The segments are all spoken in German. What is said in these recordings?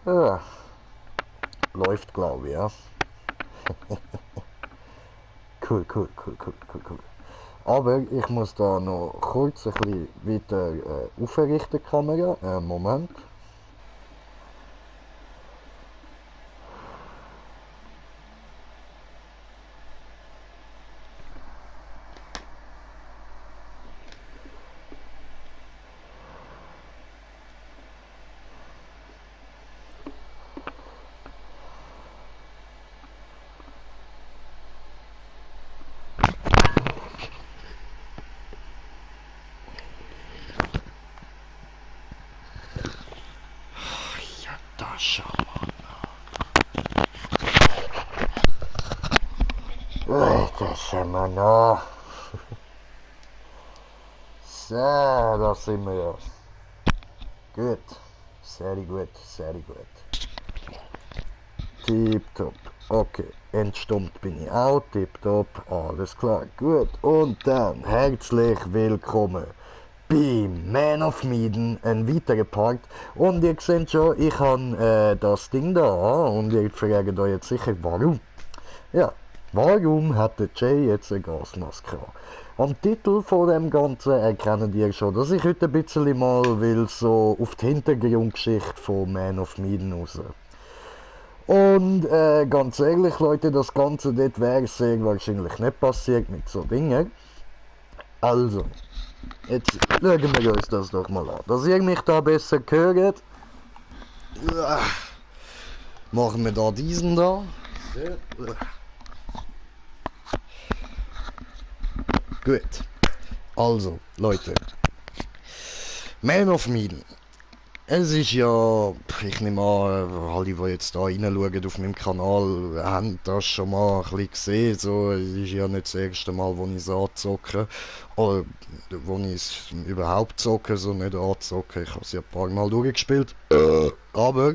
Ja, läuft, glaube ich, ja. Cool, cool, cool, cool, cool, cool. Aber ich muss da noch kurz ein bisschen weiter aufrichten, die Kamera. Moment. Ja, da schau mal. Da schauen wir noch. So, da sind wir ja. Gut. Sehr gut, sehr gut. Tipptopp. Okay, entstummt bin ich auch. Tipptopp, alles klar. Gut, und dann herzlich willkommen beim Man of Medan, ein weiterer Part. Und ihr seht schon, ich habe das Ding da und ihr fragt euch jetzt sicher, warum? Ja, warum hat der Jay jetzt eine Gasmaske an? Am Titel von dem Ganzen erkennt ihr schon, dass ich heute ein bisschen mal will so auf die Hintergrundgeschichte von Man of Medan raus. Und ganz ehrlich, Leute, das Ganze dort wäre sehr wahrscheinlich nicht passiert mit so Dingen. Also, jetzt schauen wir uns das doch mal an. Dass ihr mich da besser hört, machen wir da diesen da. Gut. Also, Leute. Man of Medan. Es ist ja, ich nehme an, alle, die jetzt da reinschauen auf meinem Kanal, haben das schon mal ein bisschen gesehen. So, es ist ja nicht das erste Mal, wo ich es anzocke. Oder wo ich es überhaupt zocke, so nicht anzocke. Ich habe es ja ein paar Mal durchgespielt. Aber,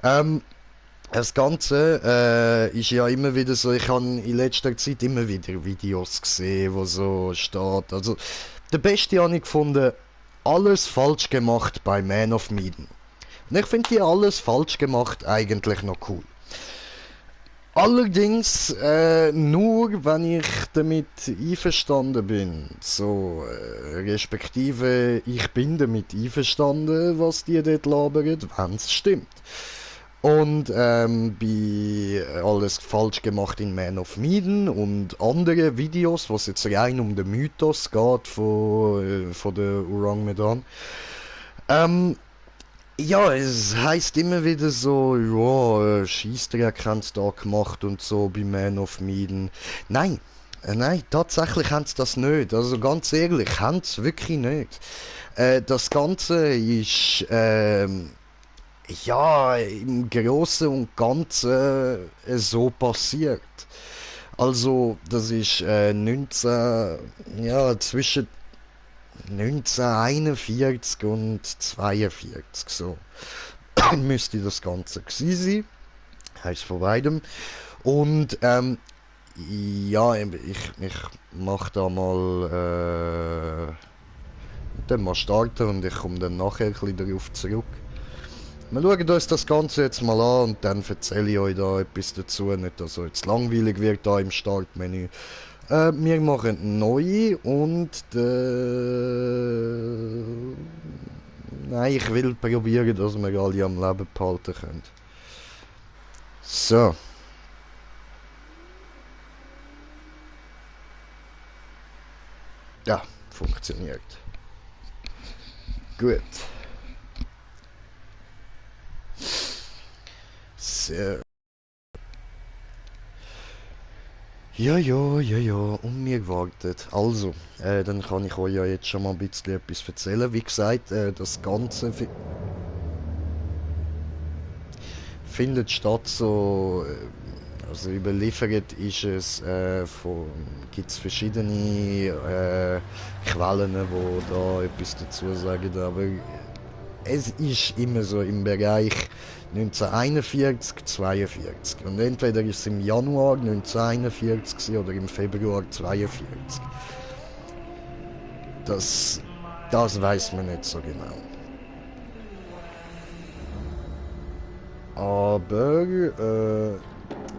ähm, das Ganze ist ja immer wieder so, ich habe in letzter Zeit immer wieder Videos gesehen, wo so steht. Also, der Beste habe ich gefunden, alles falsch gemacht bei Man of Medan. Und ich finde die alles falsch gemacht eigentlich noch cool. Allerdings nur, wenn ich damit einverstanden bin. So, respektive ich bin damit einverstanden, was die dort labern, wenn es stimmt. Und bei alles falsch gemacht in Man of Medan und andere Videos, was jetzt rein um den Mythos geht von der Orang Medan. Ähm, ja, es heißt immer wieder so, ja, Scheissdreck haben sie da gemacht und so bei Man of Medan. Nein, nein, tatsächlich haben sie das nicht. Also ganz ehrlich, haben sie wirklich nicht. Das Ganze ist, ja, im Großen und Ganzen so passiert. Also, das ist 19, ja, zwischen 1941 und 42 so. Müsste das Ganze gewesen sein. Heißt von beidem. Und ja, ich mach da mal dann mal starten und ich komme dann nachher ein bisschen darauf zurück. Wir schauen uns das Ganze jetzt mal an und dann erzähle ich euch da etwas dazu. Nicht, dass es jetzt langweilig wird da im Startmenü. Wir machen neu und nein, ich will probieren, dass wir alle am Leben behalten können. So. Ja, funktioniert. Gut. So. Ja, ja, ja, ja, und mir wartet. Also, dann kann ich euch ja jetzt schon mal ein bisschen etwas erzählen. Wie gesagt, das Ganze findet statt so, also überliefert ist es, gibt es verschiedene Quellen, die da etwas dazu sagen, aber es ist immer so im Bereich 1941, 42. Und entweder ist es im Januar 1941 oder im Februar 42. Das weiß man nicht so genau. Aber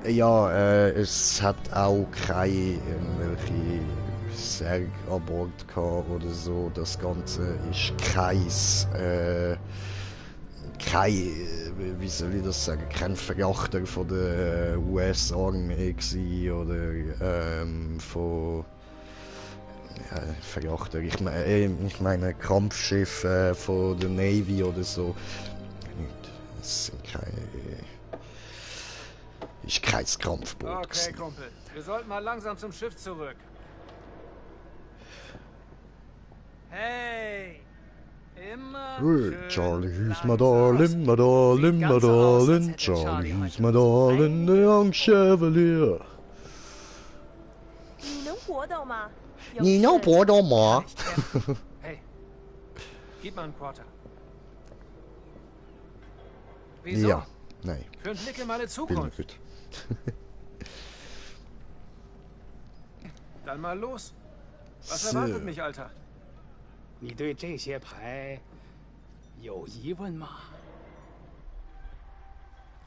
ja, es hat auch keine irgendwelche Särge an Bord gehabt oder so. Das Ganze ist wie soll ich das sagen, kein Frachter von der US-Armee gsi oder von Frachter, ich meine Kampfschiff von der Navy oder so. Nicht. Es sind ist kein Kampfboot Okay, gewesen. Kumpel. Wir sollten mal langsam zum Schiff zurück. Hey! Immer schön Charlie, he's my langsam. darling, my darling, Sieht my ganz so aus, als darling. hätte Charlie, Charlie he's heute my nur so darling, the einiges young vor. chevalier. 你能搏斗吗？有你能神搏斗 Kann 吗？ ich kämpfen? Hey, gib mal einen Quarter. Wieso? Ja, nein, Für einen Blick in meine bin Zukunft. gut. Dann mal los. Was So. erwartet mich, Alter? 你对这些牌有疑问吗？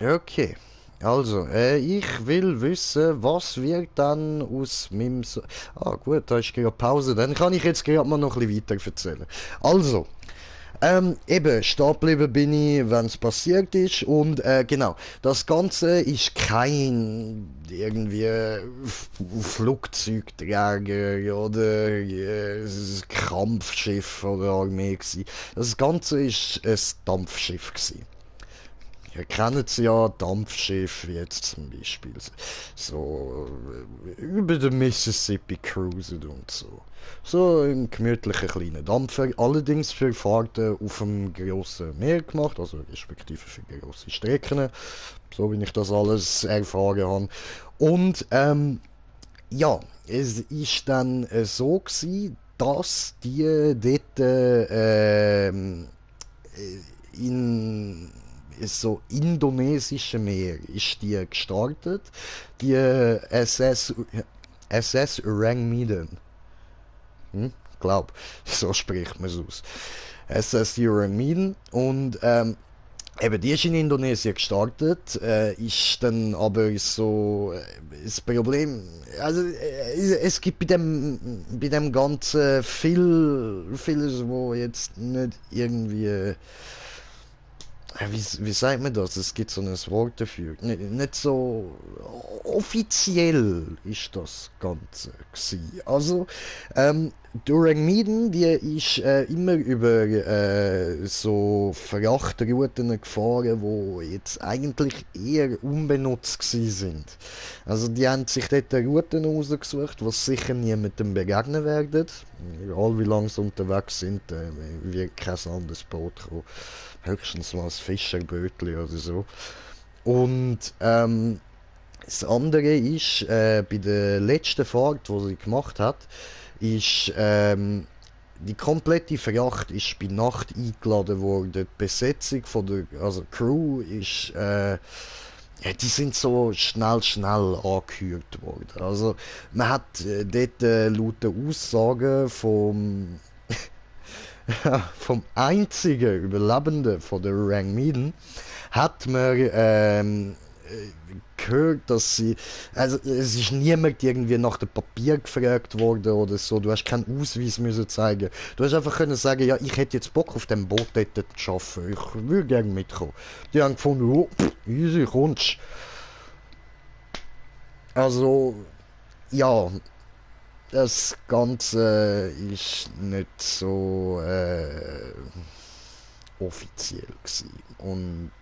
Okay, also, ich will wissen, was wird dann aus meinem... Ah gut, da ist gerade Pause, dann kann ich jetzt gerade mal noch ein bisschen weiter erzählen. Also, eben, stehen geblieben bin ich, wenn es passiert ist und genau, das Ganze ist kein irgendwie Flugzeugträger oder Kampfschiff oder Armee gewesen. Das Ganze ist ein Dampfschiff gewesen. Ihr kennt ja Dampfschiffe, wie jetzt zum Beispiel so über den Mississippi cruisen und so. So ein gemütlicher kleiner Dampfer, allerdings für Fahrten auf dem grossen Meer gemacht, also respektive für grosse Strecken, so wie ich das alles erfahren habe. Und ja, es ist dann so gewesen, dass die dort in so indonesische Meer ist die gestartet. Die SS Urangmiden. Glaub, so spricht man es aus. SS Urangmiden und eben, die ist in Indonesien gestartet, ist dann aber so das Problem, also es gibt bei dem Ganzen vieles, wo jetzt nicht irgendwie wie sagt man das? Es gibt so ein Wort dafür. Nicht so offiziell ist das Ganze gewesen. Also, Durangmiden, die ist immer über so Frachtrouten gefahren, die jetzt eigentlich eher unbenutzt gewesen sind. Also, die haben sich dort Routen rausgesucht, die sicher niemandem begegnen werden. Egal wie lange sie unterwegs sind, wird kein anderes Boot kommen. Höchstens mal ein Fischerbötli oder so. Und das andere ist, bei der letzten Fahrt, die sie gemacht hat, ist die komplette Fracht ist bei Nacht eingeladen worden. Die Besetzung von der also Crew ist ja, die sind so schnell angehört worden. Also man hat dort laut den Aussagen vom einzigen Überlebenden von der Urangmiden hat man gehört, dass sie, also es ist niemand irgendwie nach dem Papier gefragt worden oder so, du hast keinen Ausweis müssen zeigen, du hast einfach können sagen, ja, ich hätte jetzt Bock auf dem Boot dort zu arbeiten, ich würde gerne mitkommen. Die haben gefunden, oh, easy, kommst. Also, ja, das Ganze ist nicht so offiziell gewesen. Und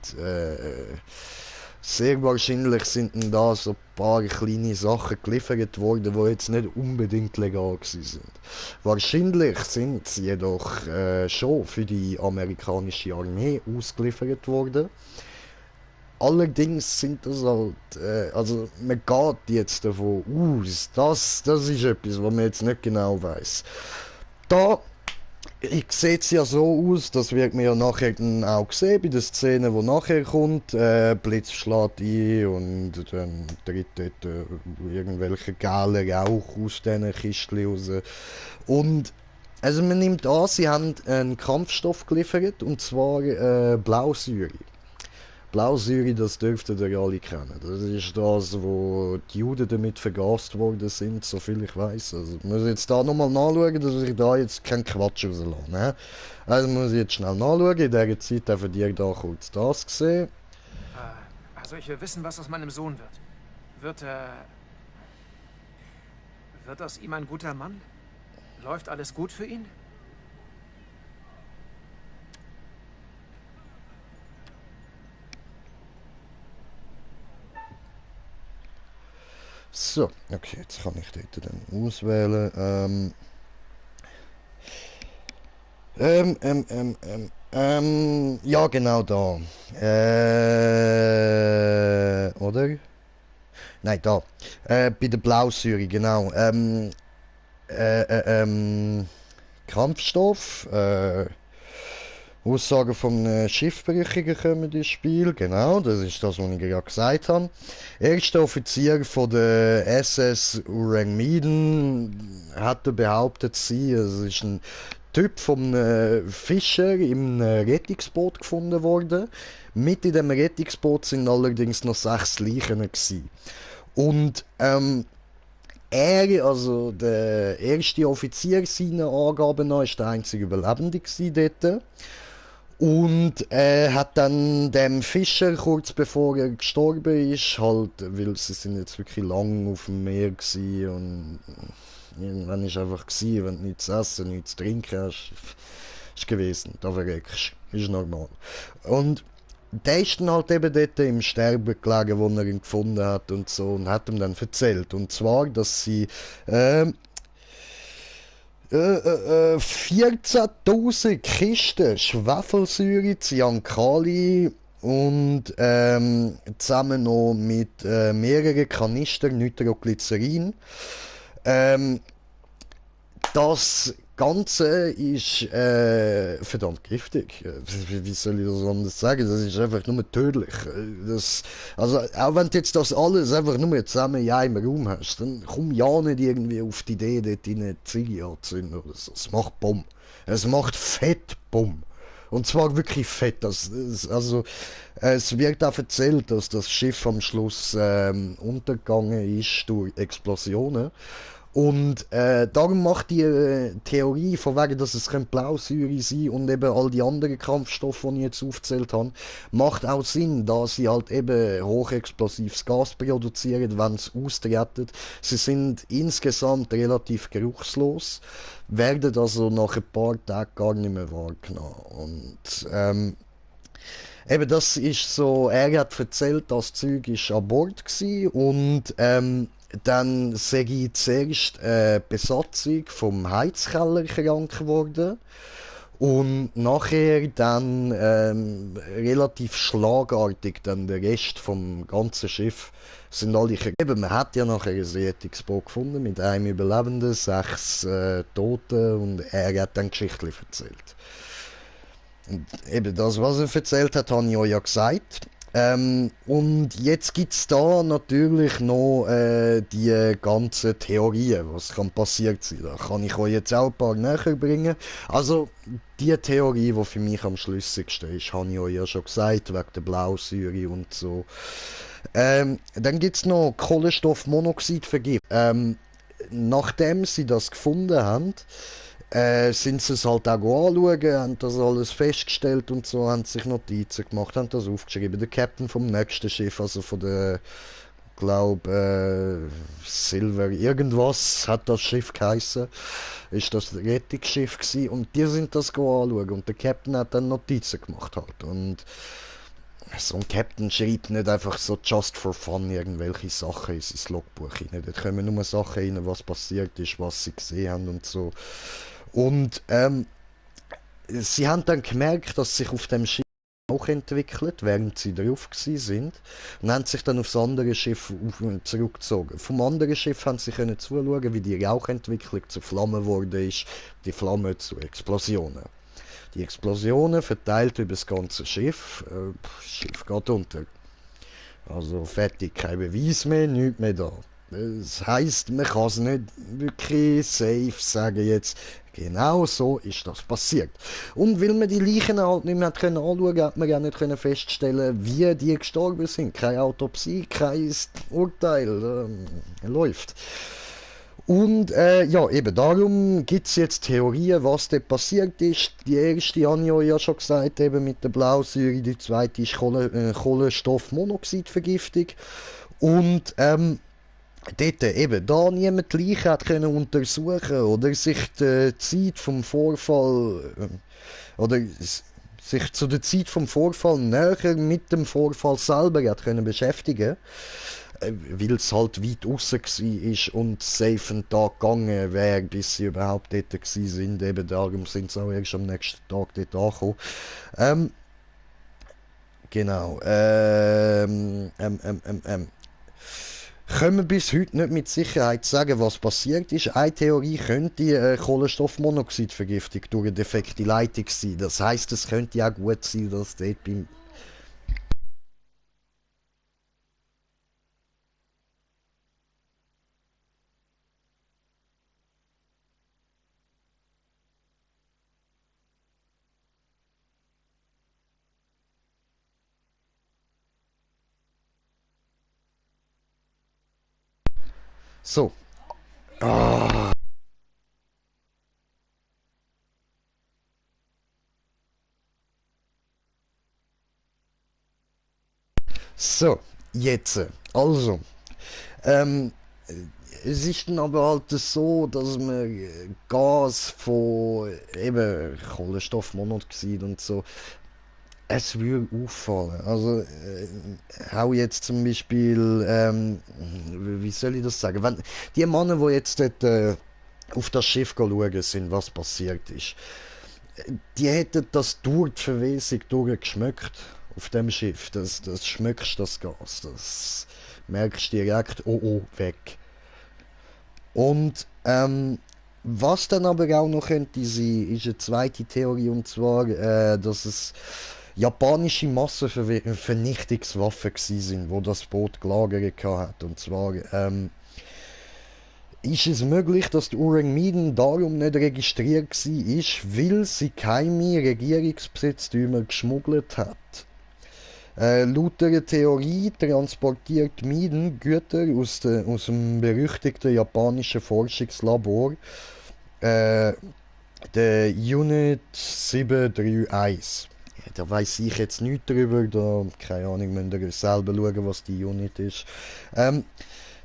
sehr wahrscheinlich sind dann da so ein paar kleine Sachen geliefert worden, die jetzt nicht unbedingt legal gewesen sind. Wahrscheinlich sind sie jedoch schon für die amerikanische Armee ausgeliefert worden. Allerdings sind das halt, also man geht jetzt davon aus, das ist etwas, was man jetzt nicht genau weiß. Da sieht es ja so aus, das wird man ja nachher dann auch sehen, bei der Szene, die nachher kommt. Blitz schlägt ein und dann tritt dort irgendwelche gelben Rauch aus diesen Kisten raus. Und also man nimmt an, sie haben einen Kampfstoff geliefert, und zwar Blausäure. Blausäure, das dürftet ihr alle kennen. Das ist das, wo die Juden damit vergast worden sind, soviel ich weiß. Also ich muss jetzt da nochmal nachschauen, dass ich da jetzt keinen Quatsch rauslasse. Ne? Also muss ich jetzt schnell nachschauen, in dieser Zeit haben wir da kurz das gesehen. Also ich will wissen, was aus meinem Sohn wird. Wird aus ihm ein guter Mann? Läuft alles gut für ihn? So, okay, jetzt kann ich dort dann auswählen. Ja, genau da. Oder? Nein, da. Bei der Blausäure, genau. Kampfstoff, Aussagen vom Schiffbrüchigen kommen ins Spiel, genau, das ist das, was ich gerade gesagt habe. Erster Offizier von der SS Urangmiden hatte behauptet, es ist ein Typ vom Fischer im Rettungsboot gefunden worden. Mit in dem Rettungsboot sind allerdings noch 6 Leichen gewesen. Und er, also der erste Offizier seiner Angaben nach, ist der einzige Überlebende dort. Und er hat dann dem Fischer, kurz bevor er gestorben ist, halt, weil sie sind jetzt wirklich lang auf dem Meer gewesen und irgendwann ist einfach gewesen, wenn du nichts zu essen, nichts zu trinken hast, ist gewesen, da verreckst du, ist normal. Und der ist dann halt eben dort im Sterben gelegen, wo er ihn gefunden hat und so, und hat ihm dann erzählt. Und zwar, dass sie 14.000 Kisten Schwefelsäure, Cyankali und zusammen noch mit mehreren Kanistern Nitroglycerin. Das Ganze ist verdammt giftig. Wie soll ich das anders sagen? Das ist einfach nur tödlich. Also, auch wenn du jetzt das alles einfach nur zusammen in einem Raum hast, dann komm ja nicht irgendwie auf die Idee, dort in eine Ziege anzünden oder so. Es macht Bumm. Es macht fett Bumm. Und zwar wirklich fett. Also, es wird auch erzählt, dass das Schiff am Schluss untergegangen ist durch Explosionen. Und darum macht die Theorie, von wegen, dass es Blausäure sein und eben all die anderen Kampfstoffe, die ich jetzt aufgezählt habe, macht auch Sinn, da sie halt eben hochexplosives Gas produzieren, wenn es austreten. Sie sind insgesamt relativ geruchslos, werden also nach ein paar Tagen gar nicht mehr wahrgenommen. Und eben das ist so, er hat erzählt, das Zeug ist an Bord gsi und dann sei ich zuerst Besatzung vom Heizkeller krank geworden und nachher dann relativ schlagartig dann der Rest vom ganzen Schiff sind alle eben, man hat ja nachher ein Rettungsboot gefunden mit einem Überlebenden, 6 Toten und er hat dann Geschichten erzählt. Und eben das, was er erzählt hat, habe ich euch ja gesagt. Und jetzt gibt es da natürlich noch die ganzen Theorien, was kann passiert sein. Da kann ich euch jetzt auch ein paar näher bringen. Also die Theorie, die für mich am schlüssigsten ist, habe ich euch ja schon gesagt, wegen der Blausäure und so. Dann gibt es noch Kohlenstoffmonoxidvergiftung. Nachdem sie das gefunden haben, sind sie es halt auch anschauen, haben das alles festgestellt und so, haben sich Notizen gemacht, haben das aufgeschrieben. Der Captain vom nächsten Schiff, also von der, Silver irgendwas hat das Schiff geheißen, ist das Rettungsschiff gewesen und die sind das anschauen und der Captain hat dann Notizen gemacht halt und so ein Captain schreibt nicht einfach so just for fun irgendwelche Sachen in sein Logbuch rein. Dort kommen nur Sachen rein, was passiert ist, was sie gesehen haben und so. Und sie haben dann gemerkt, dass sich auf dem Schiff auch entwickelt, während sie drauf sind, und haben sich dann aufs andere Schiff zurückgezogen. Vom anderen Schiff haben sie können zuschauen, wie die Rauchentwicklung zu Flammen geworden ist, die Flammen zu Explosionen. Die Explosionen verteilt über das ganze Schiff, das Schiff geht unter. Also fertig, kein Beweis mehr, nichts mehr da. Das heisst, man kann es nicht wirklich safe sagen jetzt, Genau so ist das passiert. Und weil man die Leichen halt nicht mehr hat können anschauen, hat man ja nicht können feststellen, wie die gestorben sind. Keine Autopsie, kein Urteil. Läuft. Und ja, eben darum gibt es jetzt Theorien, was dort passiert ist. Die erste habe ich euch ja schon gesagt, eben mit der Blausäure. Die zweite ist Kohlenstoffmonoxidvergiftung. Und dort eben, da niemand die Leiche hat können untersuchen oder sich die Zeit vom Vorfall oder sich zu der Zeit vom Vorfall näher mit dem Vorfall selber hat können beschäftigen, weil es halt weit aussen war und safe einen Tag gegangen wäre, bis sie überhaupt dort gewesen sind. Eben darum sind sie auch erst am nächsten Tag dort angekommen. Genau. Können wir bis heute nicht mit Sicherheit sagen, was passiert ist. Eine Theorie könnte Kohlenstoffmonoxidvergiftung durch eine defekte Leitung sein. Das heisst, es könnte auch gut sein, dass dort beim... So. Ah. So, jetzt. Also. Ähm, Es ist dann aber halt so, dass man Gas von eben Kohlenstoffmonoxid und so, es würde auffallen. Also, auch jetzt zum Beispiel, wie soll ich das sagen? Wenn die Männer, die jetzt dort, auf das Schiff schauen sind, was passiert ist, die hätten das durch die Verwesung durchgeschmeckt auf dem Schiff. Das schmeckst das Gas. Das merkst du direkt, oh oh, weg. Und was dann aber auch noch könnte sein, ist eine zweite Theorie, und zwar, dass es japanische Massenvernichtungswaffen gewesen sind, wo das Boot gelagert hat. Und zwar ist es möglich, dass der Orang Meiden darum nicht registriert war, weil sie geheime Regierungsbesitztümer geschmuggelt hat. Laut der Theorie transportiert Meiden Güter aus dem berüchtigten japanischen Forschungslabor, äh, der Unit 731. Da weiß ich jetzt nichts darüber, da, keine Ahnung, müsst ihr selber schauen, was die Unit ist.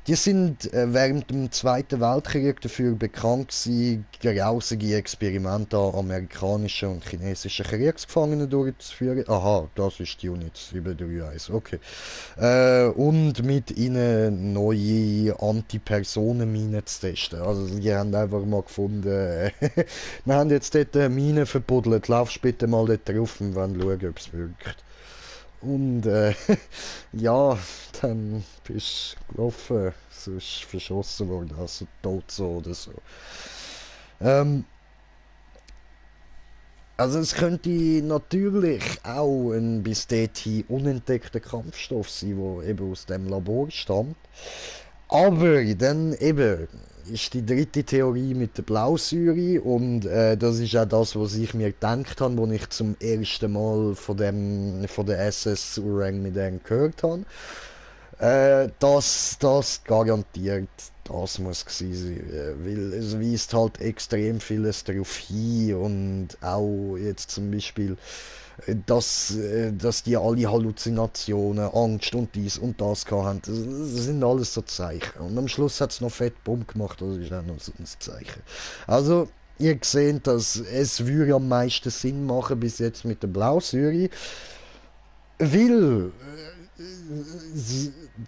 Die sind während dem Zweiten Weltkrieg dafür bekannt gewesen, grausige Experimente an amerikanischen und chinesischen Kriegsgefangenen durchzuführen. Aha, das ist die Unit 731, okay. Und mit ihnen neue Antipersonenminen zu testen. Also die haben einfach mal gefunden, wir haben jetzt dort eine Mine verbuddelt, laufst bitte mal dort drauf und wollen schauen, ob es wirkt. Und ja, dann bist du gelaufen, sonst verschossen worden, also tot so oder so. Ähm, also es könnte natürlich auch ein bis dahin unentdeckter Kampfstoff sein, der eben aus dem Labor stammt. Aber dann eben ist die dritte Theorie mit der Blausäure, und das ist auch das, was ich mir gedacht habe, als ich zum ersten Mal von der SS Orang Medan gehört habe. Das garantiert, das muss gewesen sein, weil es weist halt extrem vieles darauf hin, und auch jetzt zum Beispiel, dass die alle Halluzinationen, Angst und dies und das gehabt haben. Das sind alles so Zeichen. Und am Schluss hat es noch fett Bumm gemacht, das ist auch noch so ein Zeichen. Also, ihr seht, dass es würde am meisten Sinn machen bis jetzt mit der Blausäure, weil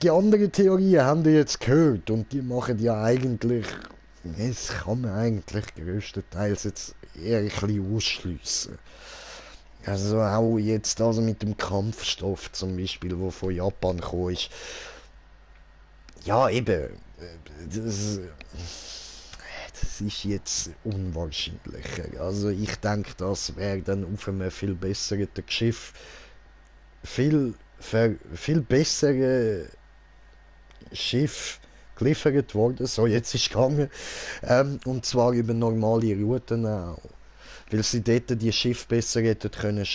die anderen Theorien haben wir jetzt gehört, und die machen ja eigentlich, das kann man eigentlich größtenteils jetzt eher ein bisschen ausschliessen. Also auch jetzt also mit dem Kampfstoff zum Beispiel, wo von Japan gekommen ist. Ja, eben, das ist jetzt unwahrscheinlicher. Also ich denke, das wäre dann auf einem viel besseren Schiff, viel bessere Schiff geliefert worden. So, jetzt ist es gegangen. Und zwar über normale Routen auch. Weil sie dort die Schiffe besser hätten können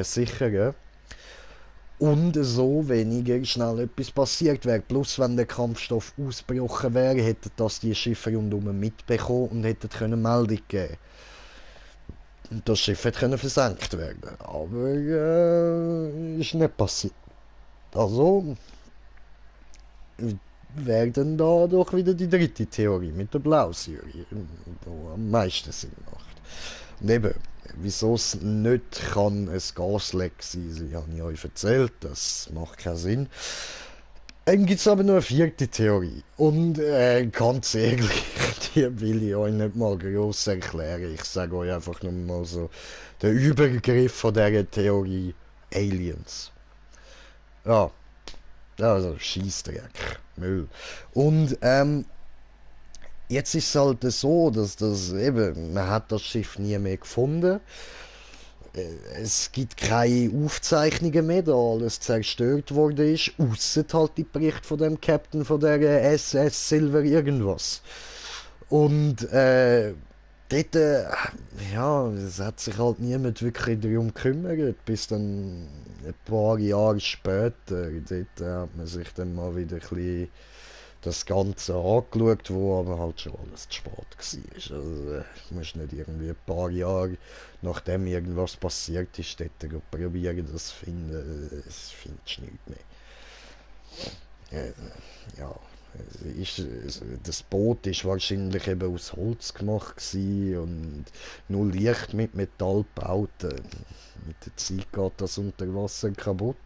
sichern. Und so weniger schnell etwas passiert wäre. Plus, wenn der Kampfstoff ausgebrochen wäre, hätten das die Schiffe rundum mitbekommen und hätten können Meldung geben. Und das Schiff hätte können versenkt werden. Aber ist nicht passiert. Also wäre dann da doch wieder die dritte Theorie mit der Blausäure, die am meisten Sinn macht. Und eben, wieso es nicht kann ein Gasleck sein, sie habe ich euch erzählt, das macht keinen Sinn. Dann gibt es aber noch eine vierte Theorie. Und ganz ehrlich, die will ich euch nicht mal gross erklären. Ich sage euch einfach nur mal so, der Übergriff von dieser Theorie, Aliens. Ja, also Scheissdreck, Müll. Und jetzt ist es halt so, dass das eben, man hat das Schiff nie mehr gefunden. Es gibt keine Aufzeichnungen mehr, da alles zerstört worden ist, ausser halt die Bericht von dem Captain von der SS Silver irgendwas. Und dort, ja, es hat sich halt niemand wirklich darum gekümmert, bis dann ein paar Jahre später, dort hat man sich dann mal wieder ein bisschen das Ganze angeschaut, wo aber halt schon alles zu spät war. Also, ich muss nicht irgendwie ein paar Jahre, nachdem irgendwas passiert ist, dort probieren, das zu finden. Das findest du nicht mehr. Ja, das Boot ist wahrscheinlich eben aus Holz gemacht gewesen und nur leicht mit Metall gebaut. Mit der Zeit geht das unter Wasser kaputt.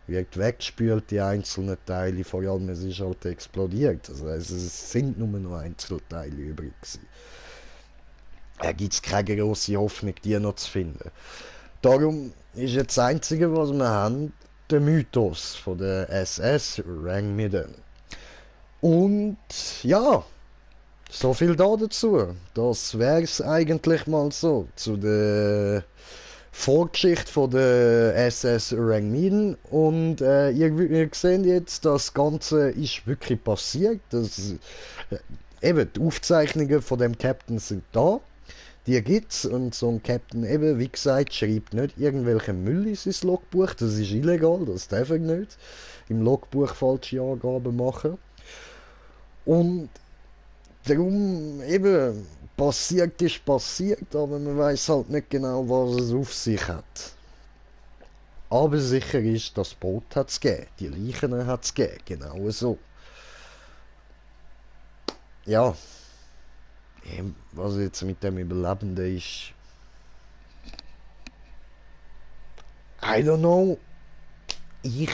Wird weggespült, die einzelnen Teile, vor allem es ist halt explodiert. Also es sind nur noch Einzelteile übrig gewesen. Da gibt es keine grosse Hoffnung, die noch zu finden. Darum ist jetzt das Einzige, was wir haben, der Mythos von der SS Rangmidden. Und ja, so viel da dazu. Das wäre es eigentlich mal so zu der Vorgeschichte von der SS Rangmidden. Und ihr seht jetzt, das Ganze ist wirklich passiert. Eben, die Aufzeichnungen von dem Captain sind da. Die gibt's, und so ein Captain eben, wie gesagt, schreibt nicht irgendwelchen Müll in sein Logbuch. Das ist illegal, das darf er nicht. Im Logbuch falsche Angaben machen. Und darum eben, passiert ist passiert, aber man weiß halt nicht genau, was es auf sich hat. Aber sicher ist, das Boot hat es gegeben, die Leichen hat es gegeben, genau so. Ja, was jetzt mit dem Überlebenden ist, I don't know. Ich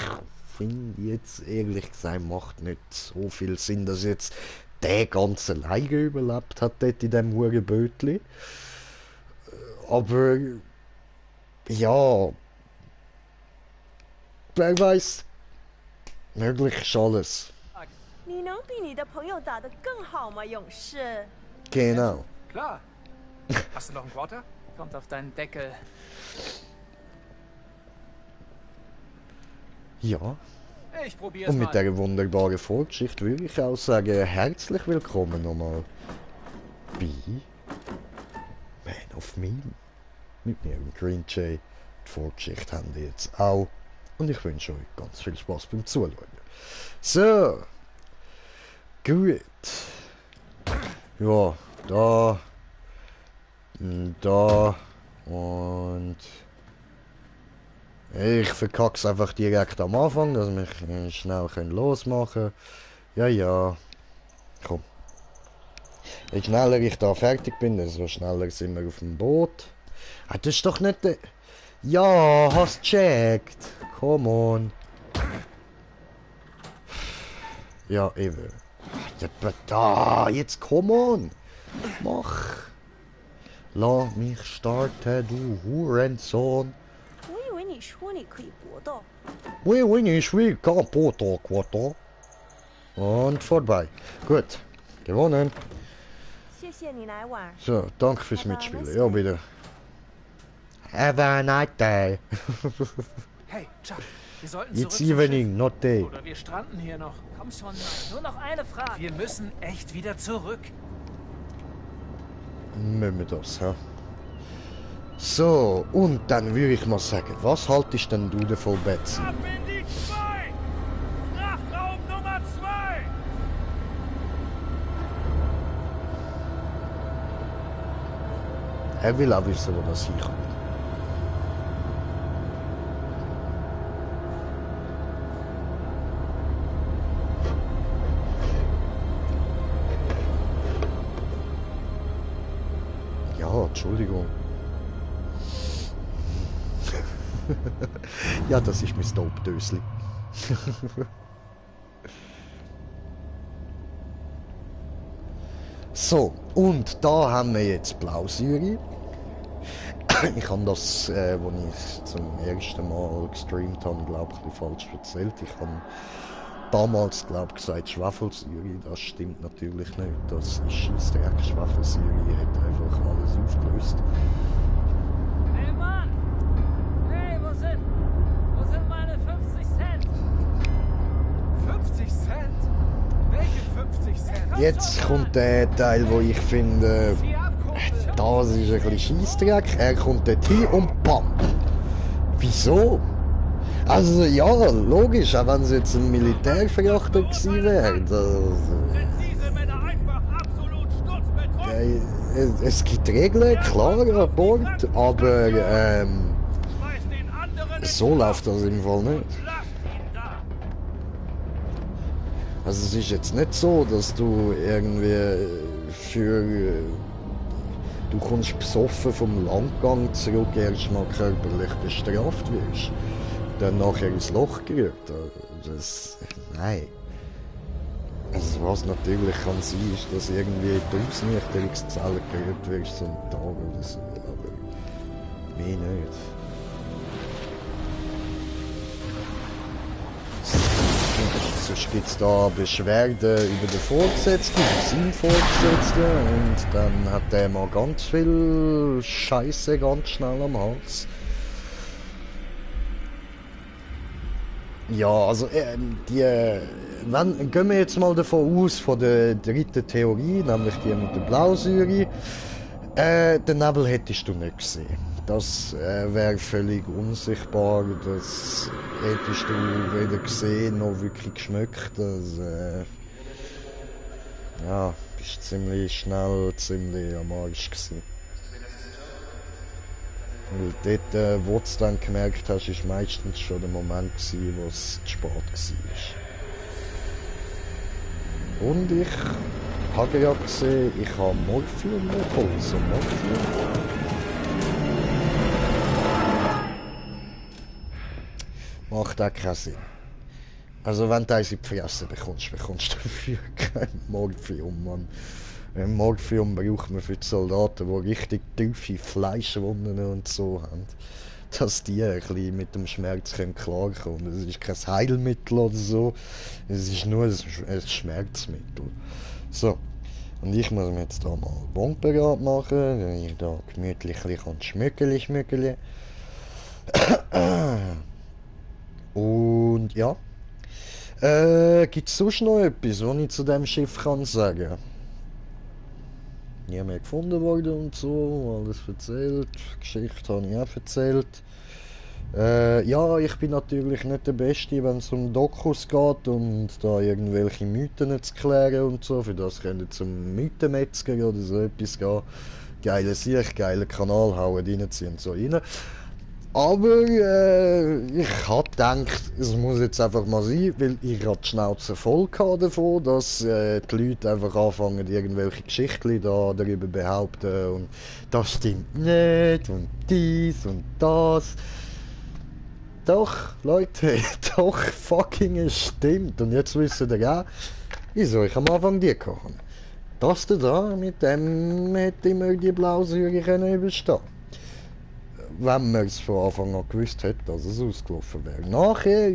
finde jetzt ehrlich gesagt, macht nicht so viel Sinn, dass jetzt der ganz alleine überlebt hat dort in dem Hurenbötli. Aber ja, wer weiß, möglich ist alles. 你能比你的朋友打得更好吗，勇士？ Genau. Klar. Hast du noch einen Quarter? Kommt auf deinen Deckel. Ja. Ich probier's Und mit mal. dieser wunderbaren Vorgeschichte würde ich auch sagen, herzlich willkommen nochmal bei Man of Medan. Mit mir im Green Jay. Die Vorgeschichte haben die jetzt auch. Und ich wünsche euch ganz viel Spaß beim Zuschauen. So. Gut. Ja, da. Da. Und ich verkack's einfach direkt am Anfang, dass wir schnell losmachen können. Ja, ja. Komm. Je schneller ich da fertig bin, desto schneller sind wir auf dem Boot. Ah, das ist doch nicht der... Ja, hast checkt. Come on. Ja, eben. Da, jetzt come on. Mach. Lass mich starten, du Hurensohn. 我以为你说你可以搏斗。 Oui, ich will Capoto, Quato. Und vorbei. Gut. Gewonnen. 谢谢你来玩。 So, danke fürs Mitspielen. Ja, bitte. Have a nice day. Hey, Chuck, Wir sollten It's zurück zum evening, Schiff. not day. Oder wir stranden hier noch. Komm schon, Mann. Nur noch eine Frage. Wir müssen echt wieder zurück. Müssen wir das, hä? So, und dann würde ich mal sagen, was haltest denn du davon, Betsy? Ab in die 2! Frachtraum Nummer 2! Er will auch wissen, wo das hinkommt. Ja, Entschuldigung. Ja, das ist mein Dope-Dösli. So, und da haben wir jetzt Blausäure. Ich habe das, als ich zum ersten Mal gestreamt habe, glaube ich, falsch erzählt. Ich habe damals, glaube ich, gesagt Schwefelsäure. Das stimmt natürlich nicht. Das ist Scheissdreck. Schwefelsäure hat einfach alles aufgelöst. Hey, Mann! Hey, wo sind meine 50 Cent? 50 Cent? Welche 50 Cent? Jetzt kommt der Teil, wo ich finde, Zieh ab, Kumpel. das ist ein bisschen Scheissdreck. Er kommt dort hin und BAM! Wieso? Also ja, logisch, auch wenn es jetzt ein Militärverachter gewesen wäre. Sind diese Männer einfach absolut sturzbetrunken? Es gibt Regeln, klar, an Bord, aber Schmeiß den anderen so läuft das im Fall nicht. Lass ihn da! Also es ist jetzt nicht so, dass du irgendwie du kommst besoffen vom Landgang zurück, erstmal körperlich bestraft wirst, dann nachher ins Loch gerührt. Nein. Also was natürlich kann sein, ist, dass irgendwie die Ausnüchterungszelle gerührt wirst, so einen Tag oder so, aber mehr nicht. Sonst gibt es da Beschwerden über den Vorgesetzten, über seinen Vorgesetzten, und dann hat der mal ganz viel Scheiße ganz schnell am Hals. Ja, also gehen wir jetzt mal davon aus, von der dritten Theorie, nämlich die mit der Blausäure. Den Nebel hättest du nicht gesehen. Das wäre völlig unsichtbar. Das hättest du weder gesehen noch wirklich geschmeckt. Das, ja, bist ziemlich schnell, ziemlich am Arsch gewesen. Weil dort, wo du es dann gemerkt hast, ist meistens schon der Moment gewesen, wo es zu spät war. Und ich habe ja gesehen, ich habe Morphium bekommen, so Morphium. Macht auch keinen Sinn. Also wenn du eins in die Fresse bekommst, bekommst du dafür kein Morphium, Mann. Morphium braucht man für die Soldaten, die richtig tiefe Fleischwunden und so haben. Dass die ein bisschen mit dem Schmerz klarkommen können. Es ist kein Heilmittel oder so, es ist nur ein Schmerzmittel. So, und ich muss mir jetzt da mal Bonparat machen, damit ich da gemütlich schmückeli. Und ja. Gibt es sonst noch etwas, was ich zu dem Schiff kann sagen? Nie mehr gefunden worden und so, alles erzählt, Geschichte habe ich auch erzählt. Ja, ich bin natürlich nicht der Beste, wenn es um Dokus geht und da irgendwelche Mythen zu klären und so. Für das könnt ihr zum Mythenmetzger oder so etwas gehen. Geile Sicht, geiler Kanal, hauen reinziehen und so rein. Aber ich habe gedacht, es muss jetzt einfach mal sein, weil ich gerade die Schnauze voll hatte davon, dass die Leute einfach anfangen, irgendwelche Geschichten da darüber behaupten und das stimmt nicht und dies und das. Doch, Leute, doch fucking es stimmt. Und jetzt wisst ihr auch, wieso ich am Anfang die kochen. Das da, mit dem hätte ich mir die Blausäure können überstehen. Wenn man es von Anfang an gewusst hätte, dass es ausgelaufen wäre. Nachher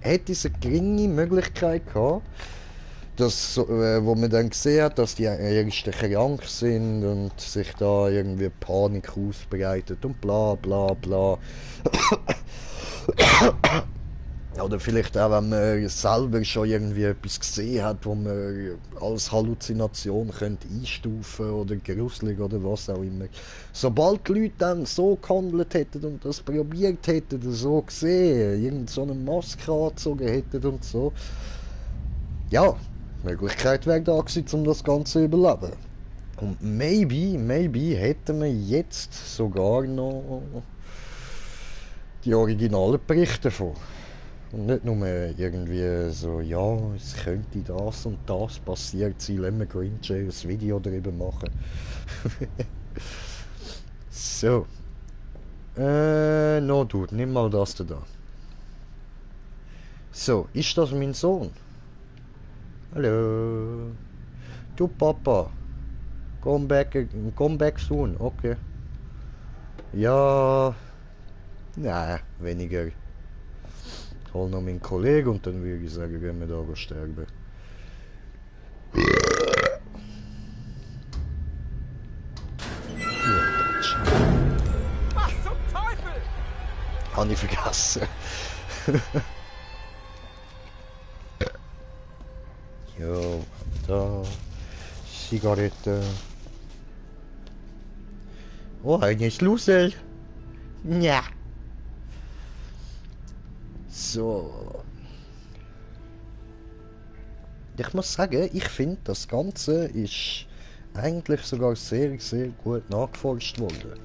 hätte es eine geringe Möglichkeit gehabt, dass, wo man dann gesehen hat, dass die Ersten krank sind und sich da irgendwie Panik ausbreitet und bla bla bla. Oder vielleicht auch, wenn man selber schon irgendwie etwas gesehen hat, wo man als Halluzination könnte einstufen oder gruselig oder was auch immer. Sobald die Leute dann so gehandelt hätten und das probiert hätten, so gesehen, irgend so eine Maske angezogen hätten und so, ja, die Möglichkeit wäre da gewesen, um das Ganze zu überleben. Und maybe hätten wir jetzt sogar noch die originalen Berichte davon. Und nicht nur irgendwie so, ja, es könnte das und das passiert sein, lassen wir Green Jay ein Video darüber machen. So. No, Dude, nimm mal das da. So, ist das mein Sohn? Hallo. Du Papa. Come back soon, okay. Ja. Nein, weniger. Ich hol noch meinen Kollegen und dann würde ich sagen, gehen wir da sterben. Was zum Teufel? Habe ich vergessen. Jo, da. Zigarette. Oh, eine Schlüssel. Ja. So. Ich muss sagen, ich finde, das Ganze ist eigentlich sogar sehr gut nachgeforscht worden.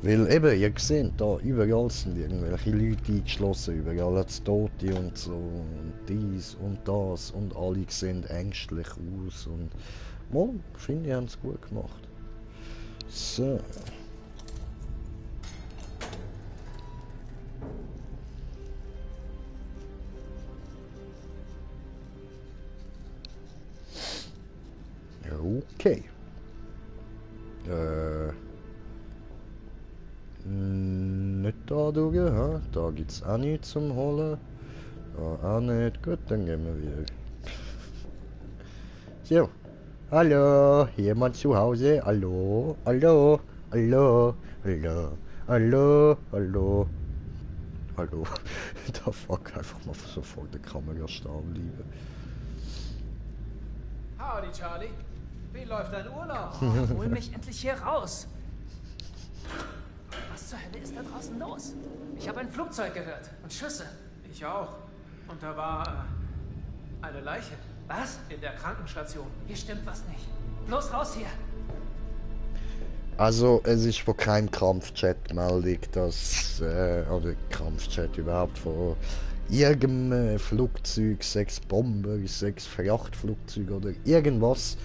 Weil eben, ihr seht, da überall sind irgendwelche Leute eingeschlossen, überall hat es Tote und so, und dies und das, und alle sehen ängstlich aus und mal, finde ich, haben es gut gemacht. So. Okay. Nicht da durch, ha? Da gibt's auch nichts zum Holen. Da auch nicht. Gut, dann gehen wir wieder. So. Hallo, jemand zu Hause? Hallo? Hallo? Hallo? Hallo? Hallo? Hallo? Hallo? Da fuck einfach mal so vor der Kamera stehen bleiben. Howdy, Charlie. Wie läuft dein Urlaub? Hol mich endlich hier raus. Was zur Hölle ist da draußen los? Ich habe ein Flugzeug gehört und Schüsse. Ich auch. Und da war eine Leiche Was? in der Krankenstation. Hier stimmt was nicht. Bloß raus hier. Also, es ist von keinem Kampfchat Meldung, dass, oder Kampfchat überhaupt von irgendeinem Flugzeug, 6 Bomber, 6 Frachtflugzeuge oder irgendwas.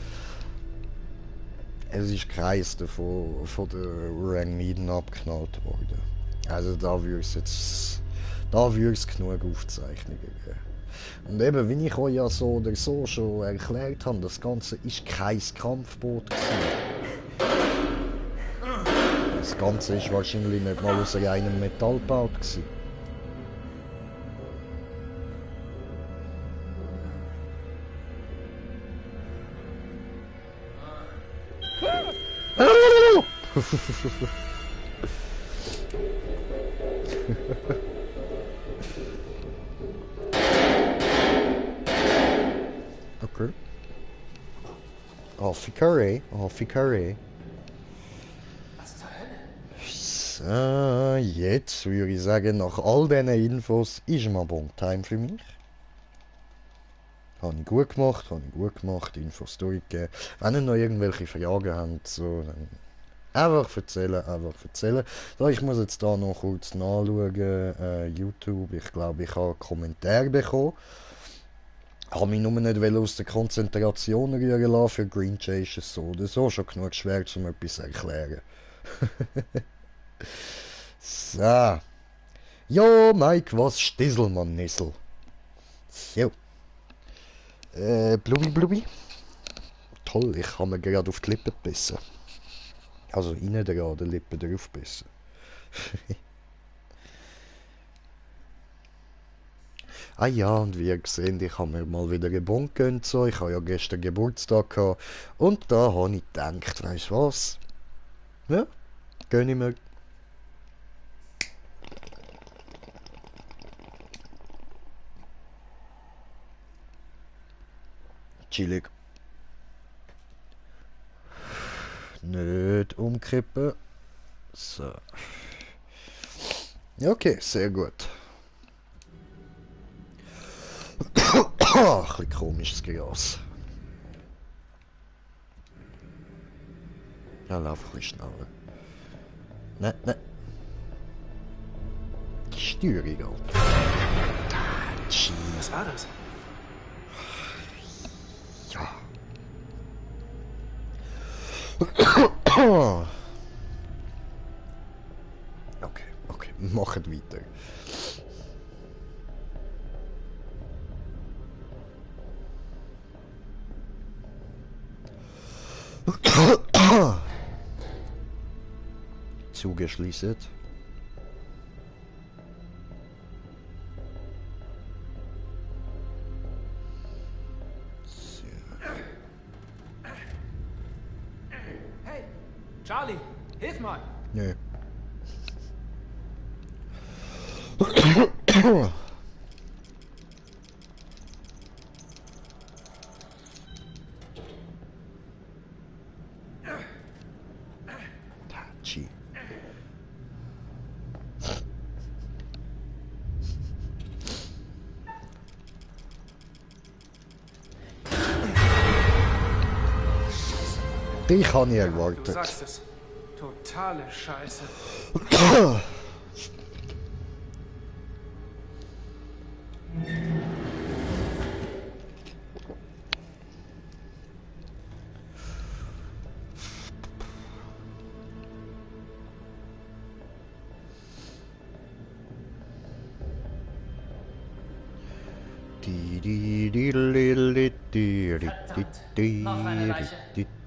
Es ist keins davon von der Rangmeiden abgeknallt worden. Also da würde es jetzt, da würde es genug Aufzeichnungen geben. Und eben, wie ich euch ja so oder so schon erklärt habe, das Ganze ist kein Kampfboot gewesen. Das Ganze ist wahrscheinlich nicht mal aus einem Metall gebaut gewesen. Okay. Affi-Curry, Affi-Curry. Was zur Hölle? So, jetzt würde ich sagen, nach all diesen Infos ist mal Bon-Time für mich. Habe ich gut gemacht, Infos durchgegeben. Wenn ihr noch irgendwelche Fragen habt, so, dann einfach erzählen. So, ich muss jetzt da noch kurz nachschauen, YouTube, ich glaube, ich habe einen Kommentar bekommen. Habe mich nur nicht aus der Konzentration rühren lassen, für Green Jay ist es so oder so schon genug schwer, um etwas zu erklären. So. Jo, Mike, was Stisselmann Nissel. So. Blubbi. Toll, ich habe mir gerade auf die Lippen gebissen. Also innen dran, die Lippen drauf gebissen. Ah ja, und wie ihr seht, ich habe mir mal wieder einen Bon gegönnt, so. Ich habe ja gestern Geburtstag gehabt. Und da habe ich gedacht, weißt du was? Ja, gönn ich mir. Chillig. Nicht umkippen. So. Ja, okay, sehr gut. Ein bisschen komisches Gras. Ja, lauf ein bisschen schneller. Nein, nein. Die Steuerung, Alter. Was war das? Ja. Okay, okay, macht weiter. Zugeschließt. Hey, Charlie, hilf mal. Nö. Tachi. Dich habe ich Du erwartet. sagst es. Totale Scheiße.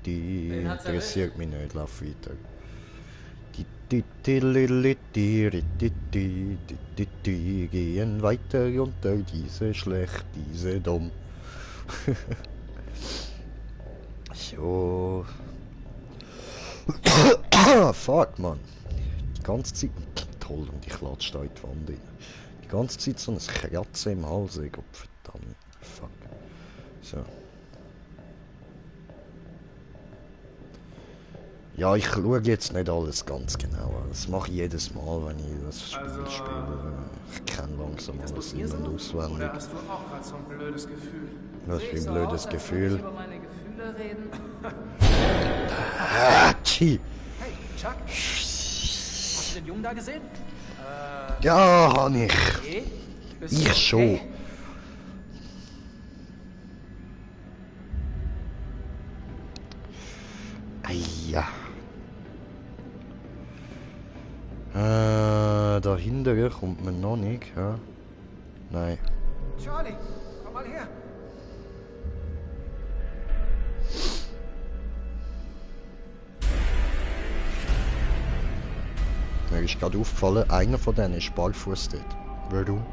Interessiert mich nicht, lauf weiter. Gehen weiter unter diese schlecht, diese dumm. So. Fuck, man. Die ganze Zeit. Toll, und ich latsche da in die Wand rein. Die ganze Zeit so ein Kratzen im Hals, ey, Gott verdammt. Fuck. So. Ja, ich schaue jetzt nicht alles ganz genau an. Das mache ich jedes Mal, wenn ich das Spiel spiele. Ich kenne langsam alles in- und auswendig. Oder hast du auch gerade so ein blödes Gefühl? Was für ein blödes Gefühl. Über meine Gefühle reden? Tschi! Hey, Chuck? Hast du den Jungen da gesehen? Ja, hab ich. Okay. Bist du Ich schon. Ja. Dahinter kommt man noch nicht, ja? Nein. Charlie, komm mal her. Mir ist gerade aufgefallen, einer von denen ist barfuß dort. Warum?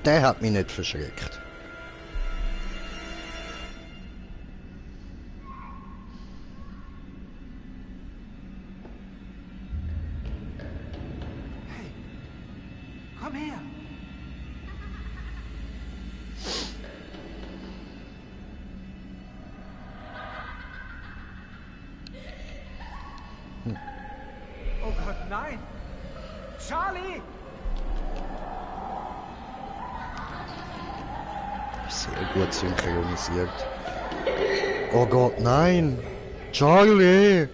Der hat mich nicht verschreckt. Komm her. Oh Gott, nein. Charlie! Sehr gut synchronisiert. Oh Gott, nein! Charlie!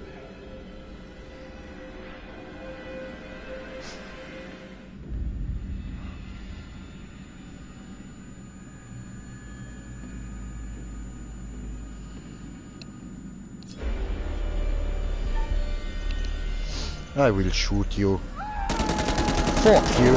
I will shoot you. Fuck you!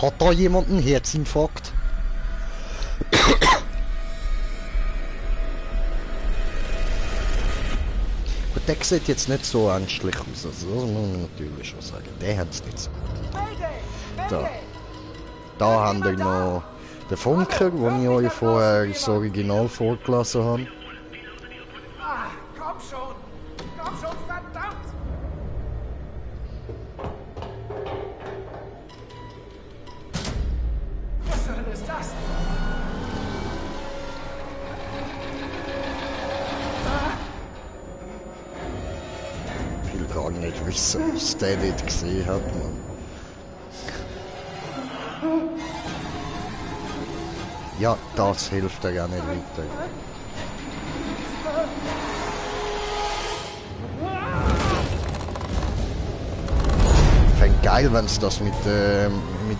Hat da jemand einen Herzinfarkt? Gut, der sieht jetzt nicht so ängstlich aus, also das muss man natürlich schon sagen. Der hat es nicht so gut. Da haben wir noch den Funker, den ich euch vorher das Original vorgelassen habe. Ah, komm schon! Komm schon, verdammt! Was zur Hölle ist das? Ich will gar nicht wissen, was der dort gesehen hat, Mann. Ja, das hilft dir auch nicht weiter. Ich fände geil, wenn sie das mit den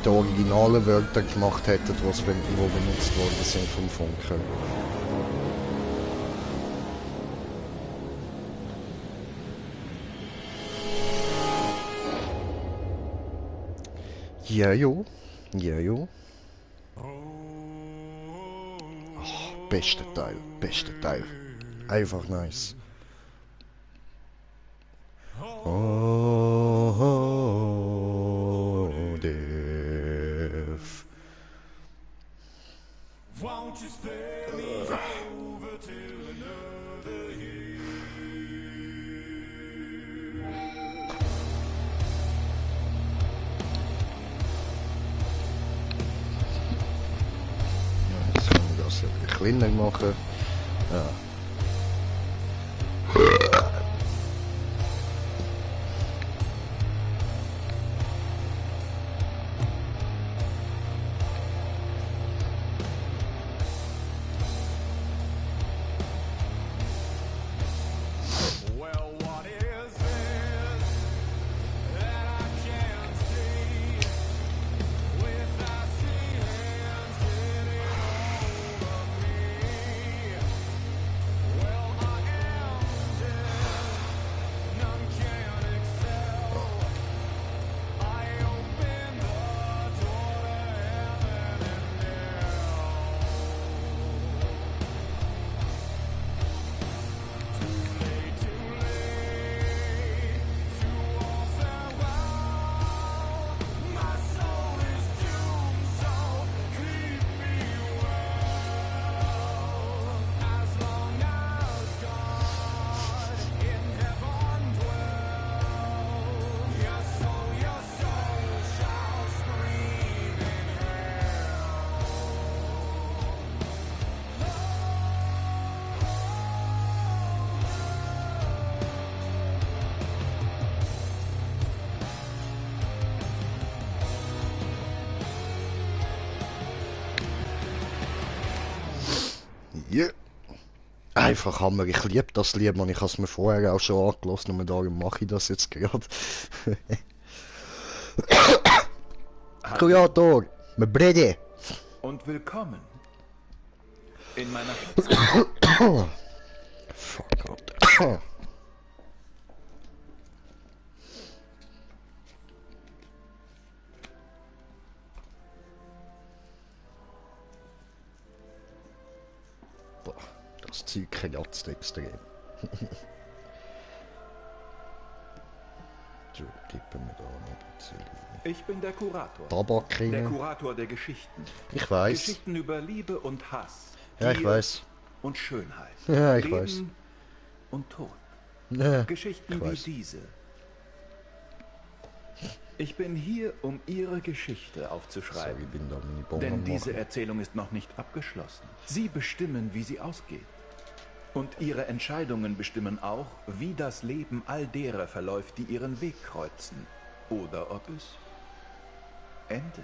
originalen Wörtern gemacht hätten, die benutzt worden sind vom Funker. Ja, jo. Ja, jo. Oh, bester Teil, bester Teil. Einfach nice. Oh, Dev. Won't you spare me over till another year? Jetzt kann ich das ein bisschen kleiner machen. Ja. Well, what is this that I can't see? With icy hands getting hold of me. Well, I am dead, none can excel. I open the door to heaven and hell. Too late to all farewell. My soul is doomed, so keep me well. As long as God in heaven dwells, your soul shall scream in hell. Ja. Einfach Hammer. Ich liebe das Lied, man. Ich habe es mir vorher auch schon angelassen und darum mache ich das jetzt gerade. Kreator, mein Bruder. Und willkommen in meiner Fuck Gott. Boah, das Zeug kratzt extrem. So, tippen wir da noch ein bisschen. Ich bin der Kurator. Tabak Der kriegen. Kurator der Geschichten. Ich weiß. Geschichten über Liebe und Hass. Ja, ich Gier weiß. Und Schönheit. Ja, ich Leben weiß. Und Tod. Ja, Geschichten ich wie weiß. diese. Ich bin hier, um Ihre Geschichte So, aufzuschreiben. ich bin da meine Bombe Denn am diese machen. Erzählung ist noch nicht abgeschlossen. Sie bestimmen, wie sie ausgeht. Und Ihre Entscheidungen bestimmen auch, wie das Leben all derer verläuft, die Ihren Weg kreuzen. Oder ob es endet.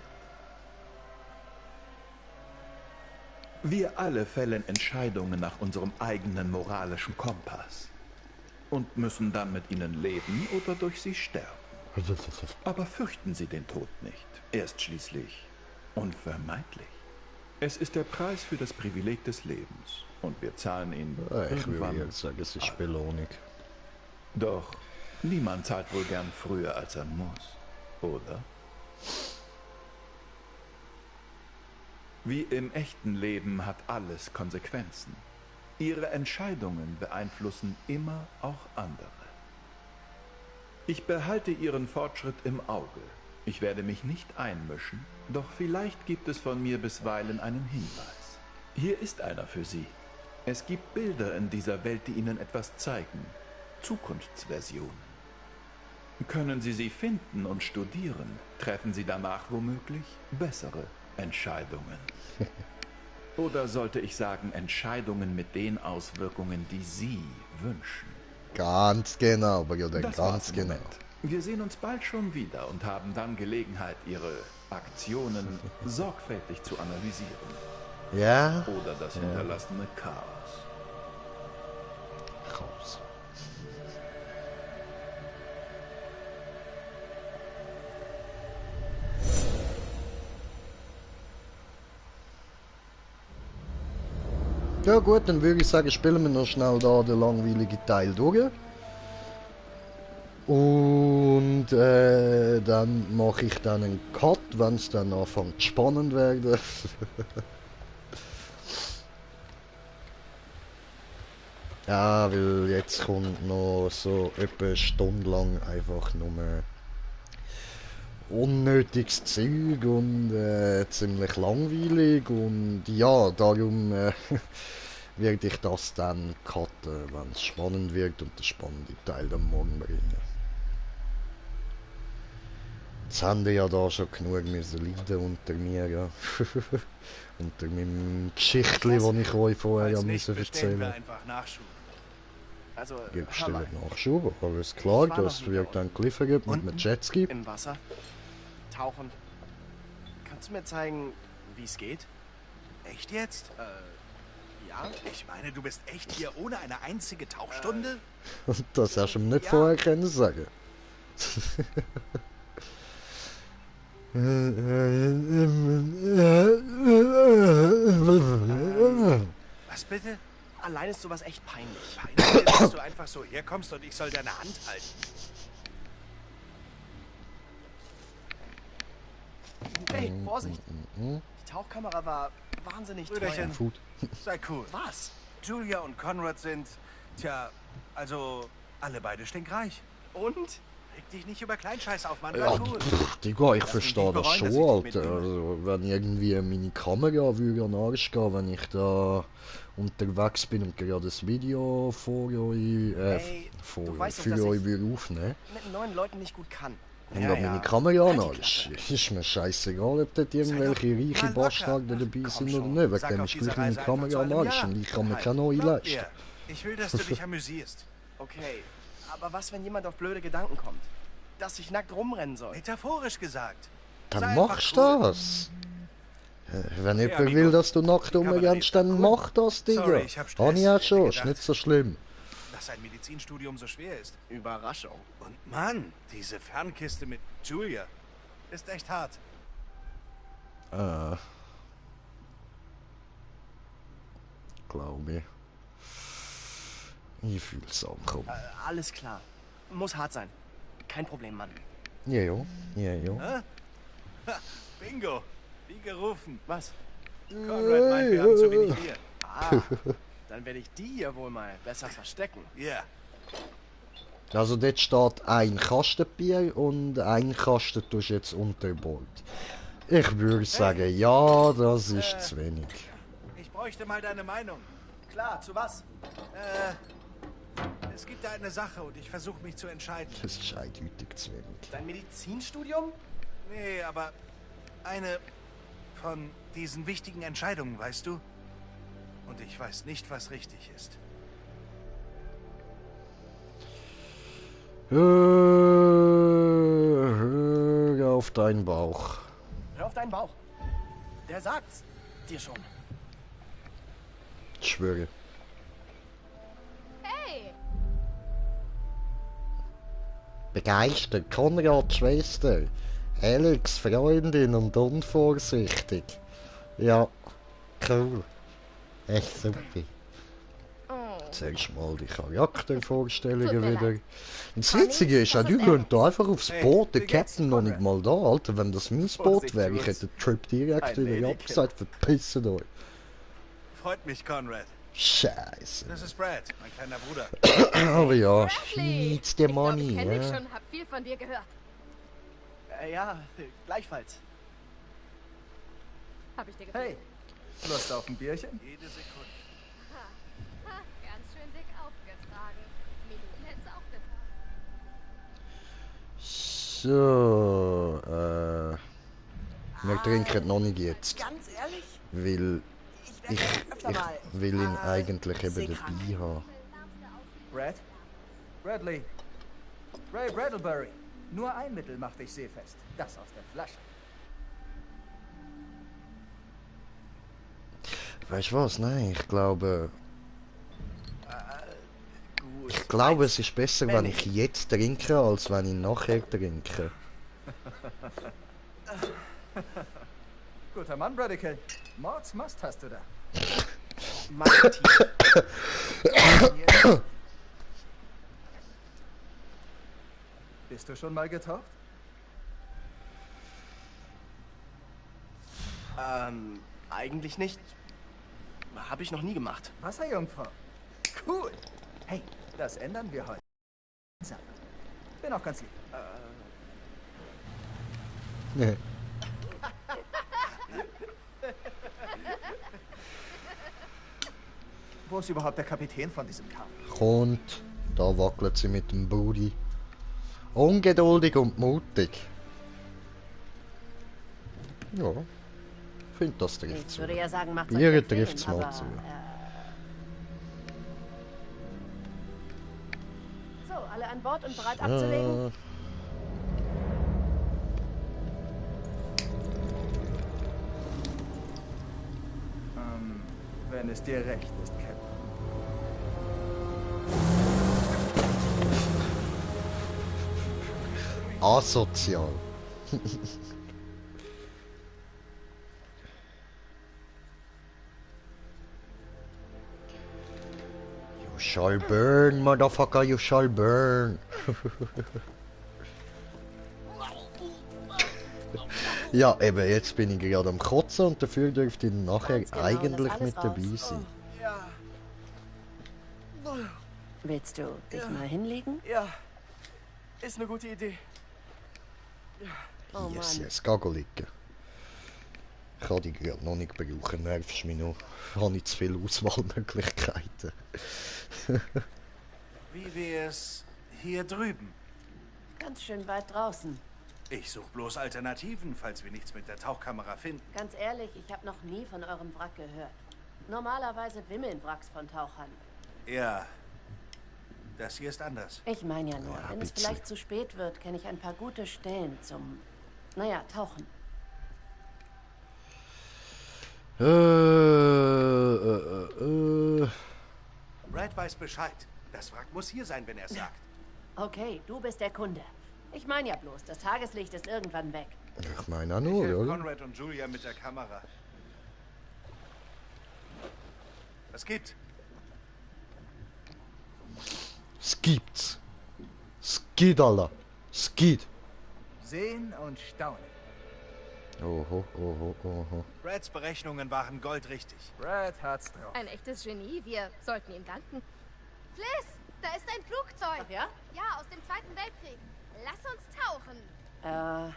Wir alle fällen Entscheidungen nach unserem eigenen moralischen Kompass. Und müssen dann mit ihnen leben oder durch sie sterben. Aber fürchten Sie den Tod nicht. Er ist schließlich unvermeidlich. Es ist der Preis für das Privileg des Lebens. Und wir zahlen ihn Ich würde irgendwann. jetzt sagen, es ist Belohnung. Doch niemand zahlt wohl gern früher, als er muss. Oder? Wie im echten Leben hat alles Konsequenzen. Ihre Entscheidungen beeinflussen immer auch andere. Ich behalte Ihren Fortschritt im Auge. Ich werde mich nicht einmischen, doch vielleicht gibt es von mir bisweilen einen Hinweis. Hier ist einer für Sie. Es gibt Bilder in dieser Welt, die Ihnen etwas zeigen. Zukunftsversionen. Können Sie sie finden und studieren, treffen Sie danach womöglich bessere Entscheidungen. Oder sollte ich sagen, Entscheidungen mit den Auswirkungen, die Sie wünschen. Ganz genau, Bruder, Das war's ganz im genau. Moment. Wir sehen uns bald schon wieder und haben dann Gelegenheit, Ihre Aktionen sorgfältig zu analysieren. Ja? Oder das hinterlassene Chaos. Raus. Ja gut, dann würde ich sagen, spielen wir noch schnell da den langweiligen Teil durch. Und dann mache ich dann einen Cut, wenn es dann anfängt spannend werden. Ja, weil jetzt kommt noch so etwa eine Stunde lang einfach nur unnötiges Zeug und ziemlich langweilig und ja, darum werde ich das dann cutten, wenn es spannend wird und der spannende Teil dann morgen bringen. Jetzt haben die ja da schon genug müssen leiden unter mir, ja. Unter meinem Geschichtli, das ich euch vorher ja müssen bestellen wir erzählen. einfach Nachschub. Also, Gibst hör du mal, Nachschub, alles klar, Ich war noch das nie wird da dann geliefert mit einem Unten? Jetski. im Wasser, tauchen. Kannst du mir zeigen, wie es geht? Echt jetzt? Ja? Ich meine, du bist echt hier ohne eine einzige Tauchstunde? Das hast du ihm nicht Ja. vorher können sagen. Was bitte? Allein ist sowas echt peinlich. Peinlich, dass du einfach so herkommst und ich soll deine Hand halten. Hey, Vorsicht! Die Tauchkamera war wahnsinnig Brüderchen. teuer. Food. Sei cool. Was? Julia und Conrad sind, tja, also alle beide stinkreich. Und? Reg dich nicht über Kleinscheiß auf, Mann. Ja, Sei cool. Digga, ich Lass mich verstehe nicht das bereuen, schon, dass ich dich Alter. mitnehme. Also, wenn irgendwie meine Kamera würde an den Arsch gehen, wenn ich da unterwegs bin und gerade das Video vor euch, Ey, du weißt doch, für dass euch ich würde aufnehmen. mit neuen Leuten nicht gut kann. Und Ja, wenn ja. meine Kamera an Halt die Arsch Klappe. ist mir scheißegal, ob dort irgendwelche Sei doch reiche mal Bastarde locker. dabei Komm sind oder schon. nicht. Wegen Sag dem auf ist dieser gleich meine Reise einfach Kamera zu am einem Arsch Ja. und ich kann mir Halt. keine neue Glaub leisten. mir. Ich will, dass du dich amüsierst. Okay, aber was, wenn jemand auf blöde Gedanken kommt? Dass ich nackt rumrennen soll? Metaphorisch gesagt. Dann Sei machst einfach du cool. das. Wenn jemand amigo. will, dass du nackt Die Kamera rumrennst, ist dann cool. mach das, Digga. Sorry, ich hab Stress. Hab ich ja Hätte schon, ist gedacht. nicht so schlimm. Dass ein Medizinstudium so schwer ist. Überraschung. Und Mann, diese Fernkiste mit Julia ist echt hart. Glaube ich. Ich fühl's ankommen. Alles klar. Muss hart sein. Kein Problem, Mann. Ja, ja, ja, ja. Ha, Bingo, wie gerufen. Was? Conrad meint, wir haben zu wenig Bier. Ah, dann werde ich die hier wohl mal besser verstecken. Ja, Also dort steht ein Kasten Bier und ein Kasten tust du jetzt unter Bord. Ich würde sagen, ja, das ist zu wenig. ich bräuchte mal deine Meinung. Klar, zu was? Es gibt da eine Sache und ich versuche mich zu entscheiden. Das ist eindeutig zu wenig. Dein Medizinstudium? Nee, aber eine von diesen wichtigen Entscheidungen, weißt du? Und ich weiß nicht, was richtig ist. Hör auf deinen Bauch. Hör auf deinen Bauch. Der sagt's dir schon. Ich schwöre. Hey! Begeistert, Konrads Schwester. Alex, Freundin und unvorsichtig. Ja, cool. Echt super. Oh. zuerst mal die Charaktervorstellungen Tut mir wieder. leid. Und das Witzige ist, auch, das du ist könnt da einfach aufs Hey, Boot, der wie geht's, Captain noch nicht mal da, Alter. Wenn das mein Boot Vorsicht, wäre, ich Jules. hätte den Trip direkt Ein wieder Lady abgesagt, verpissen euch. Freut mich, Conrad. Scheiße. Das ist Brad, mein kleiner Bruder. Aber ja, Bradley! feeds the Ich glaub, money, ich kenn dich ja. schon, hab viel von dir gehört. Ja, gleichfalls. Hab ich dir gefallen? Hey, Lust auf ein Bierchen? Jede Sekunde. Ha, ganz schön dick aufgetragen. Minuten hätt's auch getan. So, wir trinken noch nicht jetzt, Ganz ehrlich, weil ich ich werde öfter mal. will ihn eigentlich eben seekrank. dabei haben. Brad? Bradley. Ray Bradley. Nur ein Mittel macht dich seefest. Das aus der Flasche. Weißt du was? Nein, ich glaube, Gut. es ist besser, wenn ich jetzt trinke, als wenn ich nachher trinke. Guter Mann, Bradley. Mords Mast hast du da. Martin. Bist du schon mal getaucht? Eigentlich nicht. Habe ich noch nie gemacht. Wasserjungfrau. Cool. Hey, das ändern wir heute. Bin auch ganz lieb. Nee. Wo ist überhaupt der Kapitän von diesem Kahn? Kommt, da wackelt sie mit dem Booty. Ungeduldig und mutig. Ja, ich finde das trifft Ich zu. würde ja sagen, macht Ihr euch trifft's bequem, mal aber, zu. So, alle an Bord und bereit abzulegen? Wenn es dir recht ist, Captain. Asozial. You shall burn, motherfucker, you shall burn. Ja, eben, jetzt bin ich gerade am Kotzen und dafür dürfte ich nachher Ganz genau, eigentlich lass mit alles dabei raus. sein. Ja. Willst du dich mal hinlegen? Ja. Ist eine gute Idee. Oh Yes, Mann. yes, geh liegen. Ich kann die gerade noch nicht brauchen, nervst mich noch. Ich habe nicht zu viele Auswahlmöglichkeiten. Wie wär's hier drüben? Ganz schön weit draußen. Ich suche bloß Alternativen, falls wir nichts mit der Tauchkamera finden. Ganz ehrlich, ich habe noch nie von eurem Wrack gehört. Normalerweise wimmeln Wracks von Tauchern. Ja, das hier ist anders. Ich meine ja nur, Ja, wenn es bitte. vielleicht zu spät wird, kenne ich ein paar gute Stellen zum, naja, Tauchen. Brad weiß Bescheid. Das Wrack muss hier sein, wenn er es sagt. Okay, du bist der Kunde. Ich meine ja bloß, das Tageslicht ist irgendwann weg. Ich meine auch Ich nur, helfe oder? Conrad und Julia mit der Kamera. Was gibt? Es gibt's. Es geht, Alter. Es geht. Sehen und staunen. Oho, oho, oho. Brads Berechnungen waren goldrichtig. Brad hat's drauf. Ein echtes Genie, wir sollten ihm danken. Fliss, da ist ein Flugzeug. Ach ja? Ja, aus dem Zweiten Weltkrieg. Lass uns tauchen.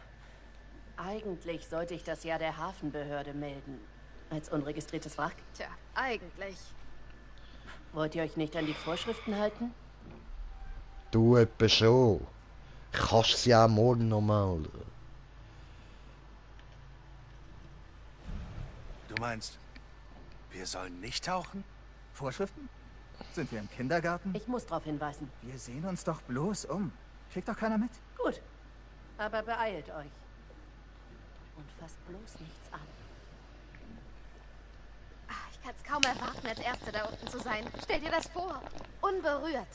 Eigentlich sollte ich das ja der Hafenbehörde melden. Als unregistriertes Wrack. Tja, eigentlich. Wollt ihr euch nicht an die Vorschriften halten? Du etwa schon. Kannst sie auch morgen nochmal. Du meinst, wir sollen nicht tauchen? Vorschriften? Sind wir im Kindergarten? Ich muss darauf hinweisen. Wir sehen uns doch bloß um. Schickt doch keiner mit. Gut. Aber beeilt euch. Und fasst bloß nichts an. Ich kann es kaum erwarten, als Erste da unten zu sein. Stell dir das vor. Unberührt.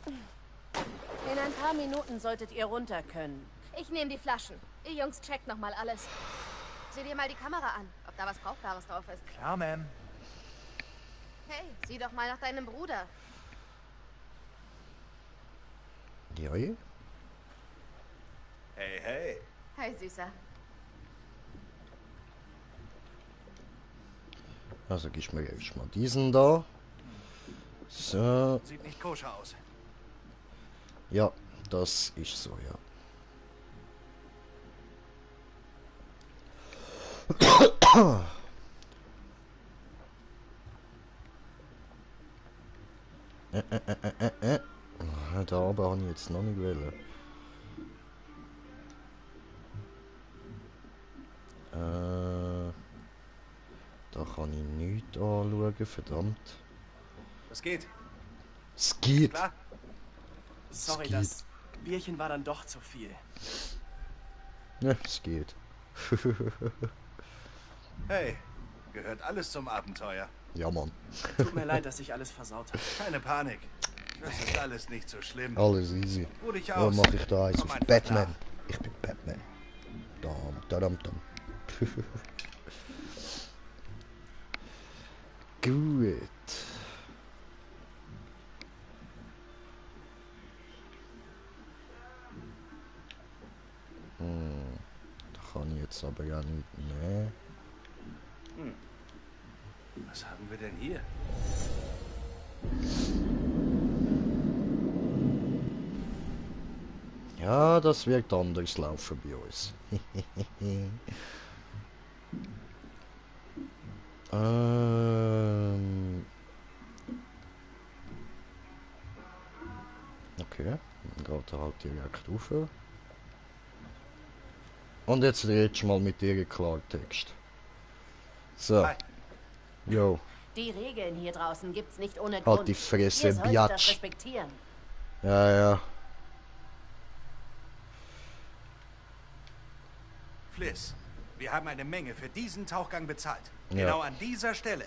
In ein paar Minuten solltet ihr runter können. Ich nehme die Flaschen. Ihr Jungs checkt nochmal alles. Sieh dir mal die Kamera an, ob da was Brauchbares drauf ist. Klar, Ma'am. Hey, sieh doch mal nach deinem Bruder. Ja. Hey, hey. Hey, Süßer. Also gib mir erst mal diesen da. So. Sieht nicht koscher aus. Ja, das ist so, ja. Da oben habe ich jetzt noch nicht wollen. Da kann ich nichts anschauen, verdammt. Was geht? Es geht. Klar? Sorry, geht. das Bierchen war dann doch zu viel. Ja, es geht. Hey, gehört alles zum Abenteuer. Ja, Mann. Tut mir leid, dass ich alles versaut habe. Keine Panik. Das ist alles nicht so schlimm. Alles easy. Ruh dich Ja, aus. mache ich da eins Komm auf einfach Batman. nach. Ich bin Batman. Dam. Gut. Da kann ich jetzt aber ja nicht nehmen. Was haben wir denn hier? Ja, das wird anders laufen bei uns. Okay, dann geht er halt direkt rauf. Und jetzt redest du mal mit dir Klartext. So. Hi. Jo, Die Regeln hier draußen gibt's nicht ohne halt Grund. die Fresse, Ihr solltet das Biatch. respektieren. Ja. Fliss, wir haben eine Menge für diesen Tauchgang bezahlt. Ja. Genau an dieser Stelle.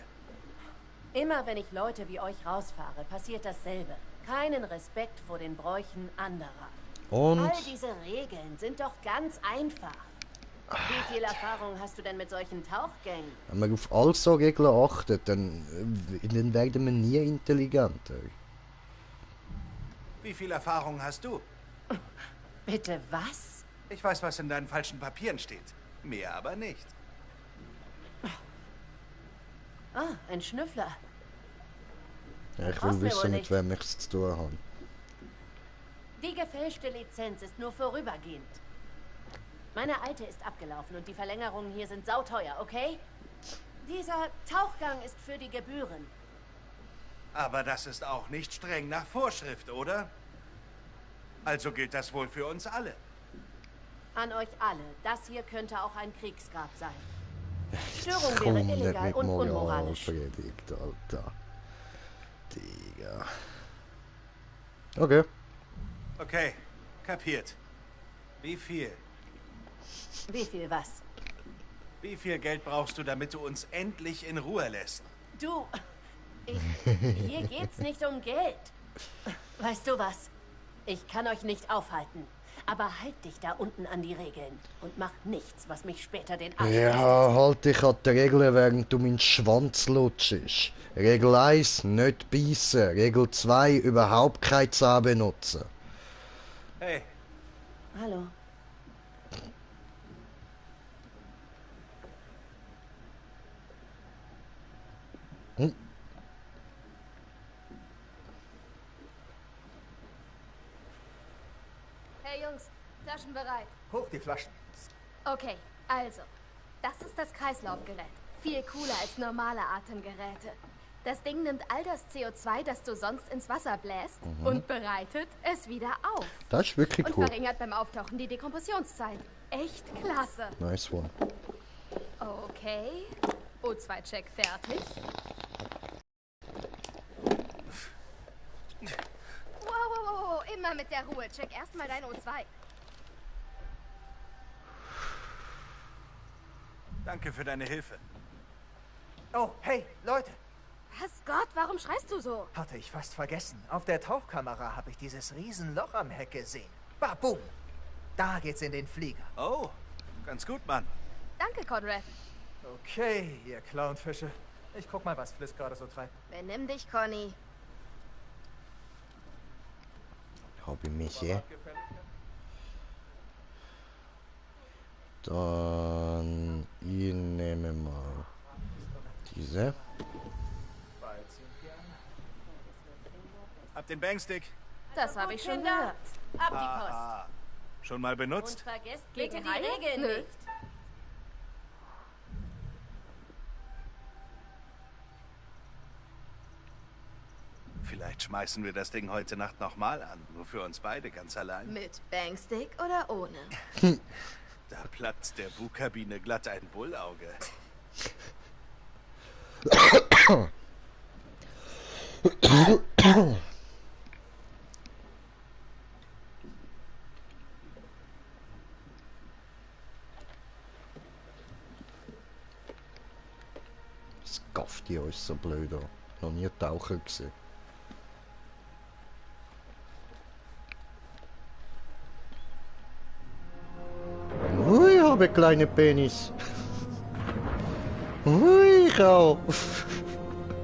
Immer wenn ich Leute wie euch rausfahre, passiert dasselbe. Keinen Respekt vor den Bräuchen anderer. Und All diese Regeln sind doch ganz einfach. Wie viel Erfahrung hast du denn mit solchen Tauchgängen? wenn man auf all so Regeln achtet, dann werden wir nie intelligenter. Wie viel Erfahrung hast du? Bitte was? Ich weiß, was in deinen falschen Papieren steht. Mehr aber nicht. Ah, ein Schnüffler. Ja, ich Brauchst will mir wohl wissen, mit nicht. wem ich es zu tun habe. Die gefälschte Lizenz ist nur vorübergehend. Meine alte ist abgelaufen und die Verlängerungen hier sind sauteuer, okay? Dieser Tauchgang ist für die Gebühren. Aber das ist auch nicht streng nach Vorschrift, oder? Also gilt das wohl für uns alle. An euch alle, das hier könnte auch ein Kriegsgrab sein. Störung Komm wäre nicht illegal mit und Moral unmoralisch. predigt, Alter. Digga. Okay. Okay, kapiert. Wie viel? Wie viel was? Wie viel Geld brauchst du, damit du uns endlich in Ruhe lässt? Du, hier geht's nicht um Geld. Weißt du was? Ich kann euch nicht aufhalten. Aber halt dich da unten an die Regeln und mach nichts, was mich später den Arsch Ja, halt dich an die Regeln, während du meinen Schwanz lutschst. Regel 1, nicht beißen. Regel 2, überhaupt keine Zahn benutzen. Hey, Hallo. Hey Jungs, Flaschen bereit. Hoch die Flaschen. Okay, also. Das ist das Kreislaufgerät. Viel cooler als normale Atemgeräte. Das Ding nimmt all das CO2, das du sonst ins Wasser bläst, und bereitet es wieder auf. Das ist wirklich Und cool. verringert beim Auftauchen die Dekompressionszeit. Echt klasse. Nice one. Okay. O2-Check fertig. Wow. Immer mit der Ruhe. Check erstmal dein O2. danke für deine Hilfe. Oh, hey, Leute. Gott, warum schreist du so? Hatte ich fast vergessen. Auf der Tauchkamera habe ich dieses Riesenloch am Heck gesehen. Babum. Da geht's in den Flieger. Oh, ganz gut, Mann. Danke, Conrad. Okay, ihr Clownfische. Ich guck mal, was Fliss gerade so treibt. Benimm dich, Conny. Habe ich mich hier. Dann ich nehme mal diese. Hab den Bangstick. Das habe ich schon gehört. Ab die Post. Aha. Schon mal Und benutzt? vergesst bitte Gegen die Haie? Regeln Nö. nicht. Vielleicht schmeißen wir das Ding heute Nacht nochmal an. Nur für uns beide ganz allein. Mit Bangstick oder ohne? Da platzt der Bugkabine glatt ein Bullauge. Das gafft die euch so blöd an. Noch nie Taucher gesehen. Ui, ich habe einen kleinen Penis. Ui, ich auch.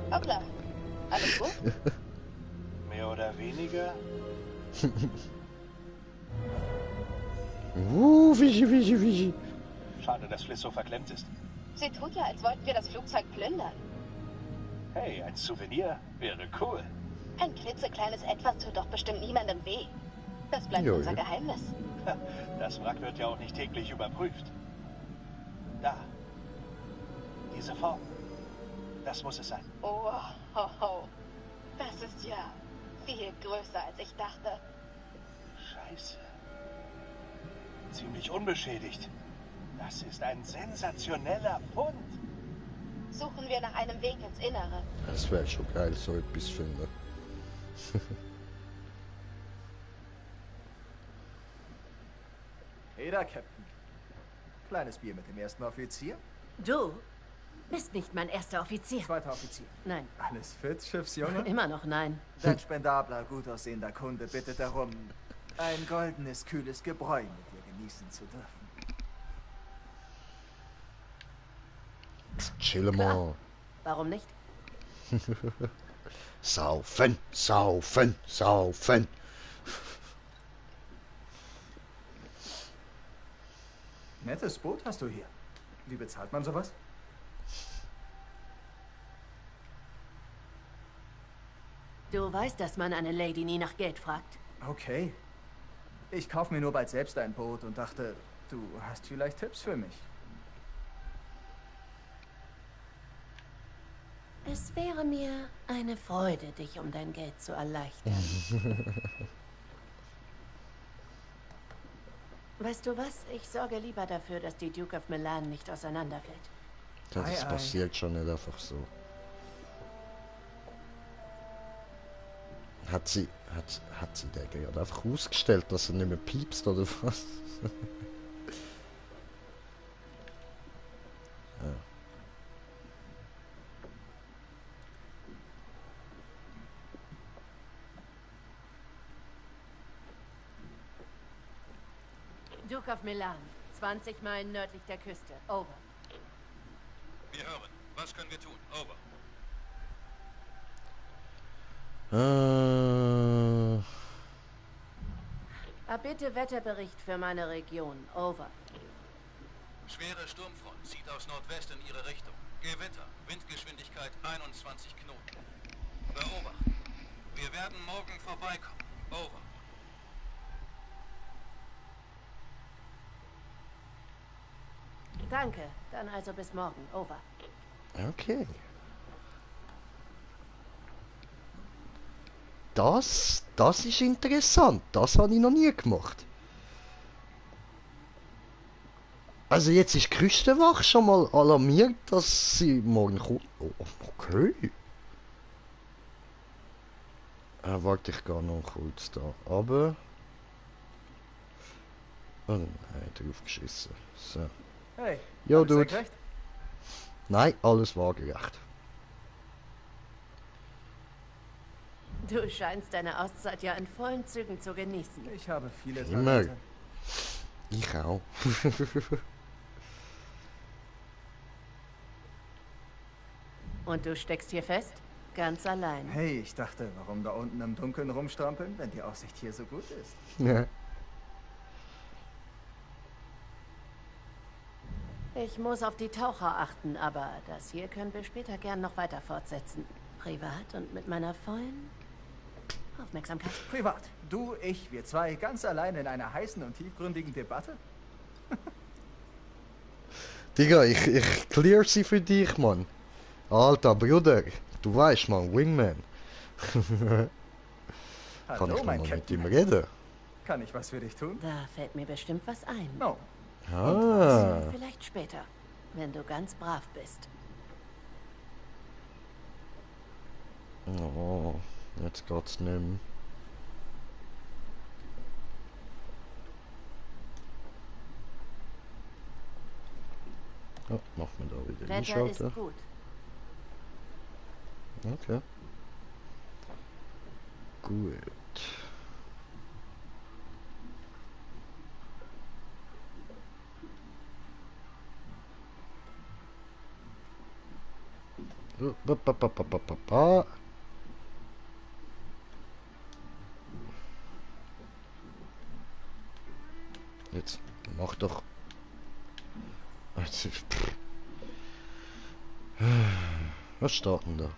Hoppla. Alles gut? Mehr oder weniger? Wischi. Schade, dass Fliss so verklemmt ist. Sie tut ja, als wollten wir das Flugzeug plündern. Hey, ein Souvenir wäre cool. Ein klitzekleines Etwas tut doch bestimmt niemandem weh. Das bleibt Jo, unser ja. Geheimnis. Das Wrack wird ja auch nicht täglich überprüft. Da. Diese Form. Das muss es sein. Oh, ho, ho. Das ist ja viel größer, als ich dachte. Scheiße. Ziemlich unbeschädigt. Das ist ein sensationeller Fund. Suchen wir nach einem Weg ins Innere. Das wäre schon geil, so etwas finden. Hey da, Captain. Kleines Bier mit dem ersten Offizier. Du bist nicht mein erster Offizier. Zweiter Offizier. Nein. Alles fit, Schiffsjunge? Immer noch nein. Dein spendabler, gut aussehender Kunde bittet darum, ein goldenes, kühles Gebräu mit dir genießen zu dürfen. Chill mal. Warum nicht? Saufen. Nettes Boot hast du hier. Wie bezahlt man sowas? Du weißt, dass man eine Lady nie nach Geld fragt. Okay. Ich kaufe mir nur bald selbst ein Boot und dachte, du hast vielleicht Tipps für mich. Es wäre mir eine Freude, dich um dein Geld zu erleichtern. Weißt du was? Ich sorge lieber dafür, dass die Duke of Milan nicht auseinanderfällt. Das passiert schon nicht einfach so. Hat sie der gerade einfach ausgestellt, dass er nicht mehr piepst oder was? Ja. Duke of Milan, 20 Meilen nördlich der Küste. Over. Wir hören. Was können wir tun? Over. Bitte Wetterbericht für meine Region. Over. Schwere Sturmfront zieht aus Nordwest in Ihre Richtung. Gewitter. Windgeschwindigkeit 21 Knoten. Beobachten. Wir werden morgen vorbeikommen. Over. Danke. Dann also bis morgen. Over. Okay. Das ist interessant. Das habe ich noch nie gemacht. Also jetzt ist die Küstenwache schon mal alarmiert, dass sie morgen kommt. Oh, okay. Warte, ich gehe noch kurz da. Aber... Oh nein, drauf geschissen. So. Hey, Ja, alles Dude. senkrecht? Nein, alles waagerecht. Du scheinst deine Auszeit ja in vollen Zügen zu genießen. Ich habe viele Immer. Talente. Ich auch. Und du steckst hier fest? Ganz allein. Hey, ich dachte, warum da unten im Dunkeln rumstrampeln, wenn die Aussicht hier so gut ist? Ja. Ich muss auf die Taucher achten, aber das hier können wir später gern noch weiter fortsetzen. Privat und mit meiner vollen Aufmerksamkeit. Privat. Du, ich, wir zwei, ganz allein in einer heißen und tiefgründigen Debatte? Digga, ich clear sie für dich, Mann. Alter Bruder, du weißt, man, Wingman. Kann ich mein noch mit Captain. ihm reden? Kann ich was für dich tun? Da fällt mir bestimmt was ein. No. Ah. Vielleicht später, wenn du ganz brav bist. Oh, jetzt geht's nicht mehr. Oh, machen wir da wieder Wetter einschalten. ist gut. Okay. Gut. Jetzt mach doch. Was steht denn da?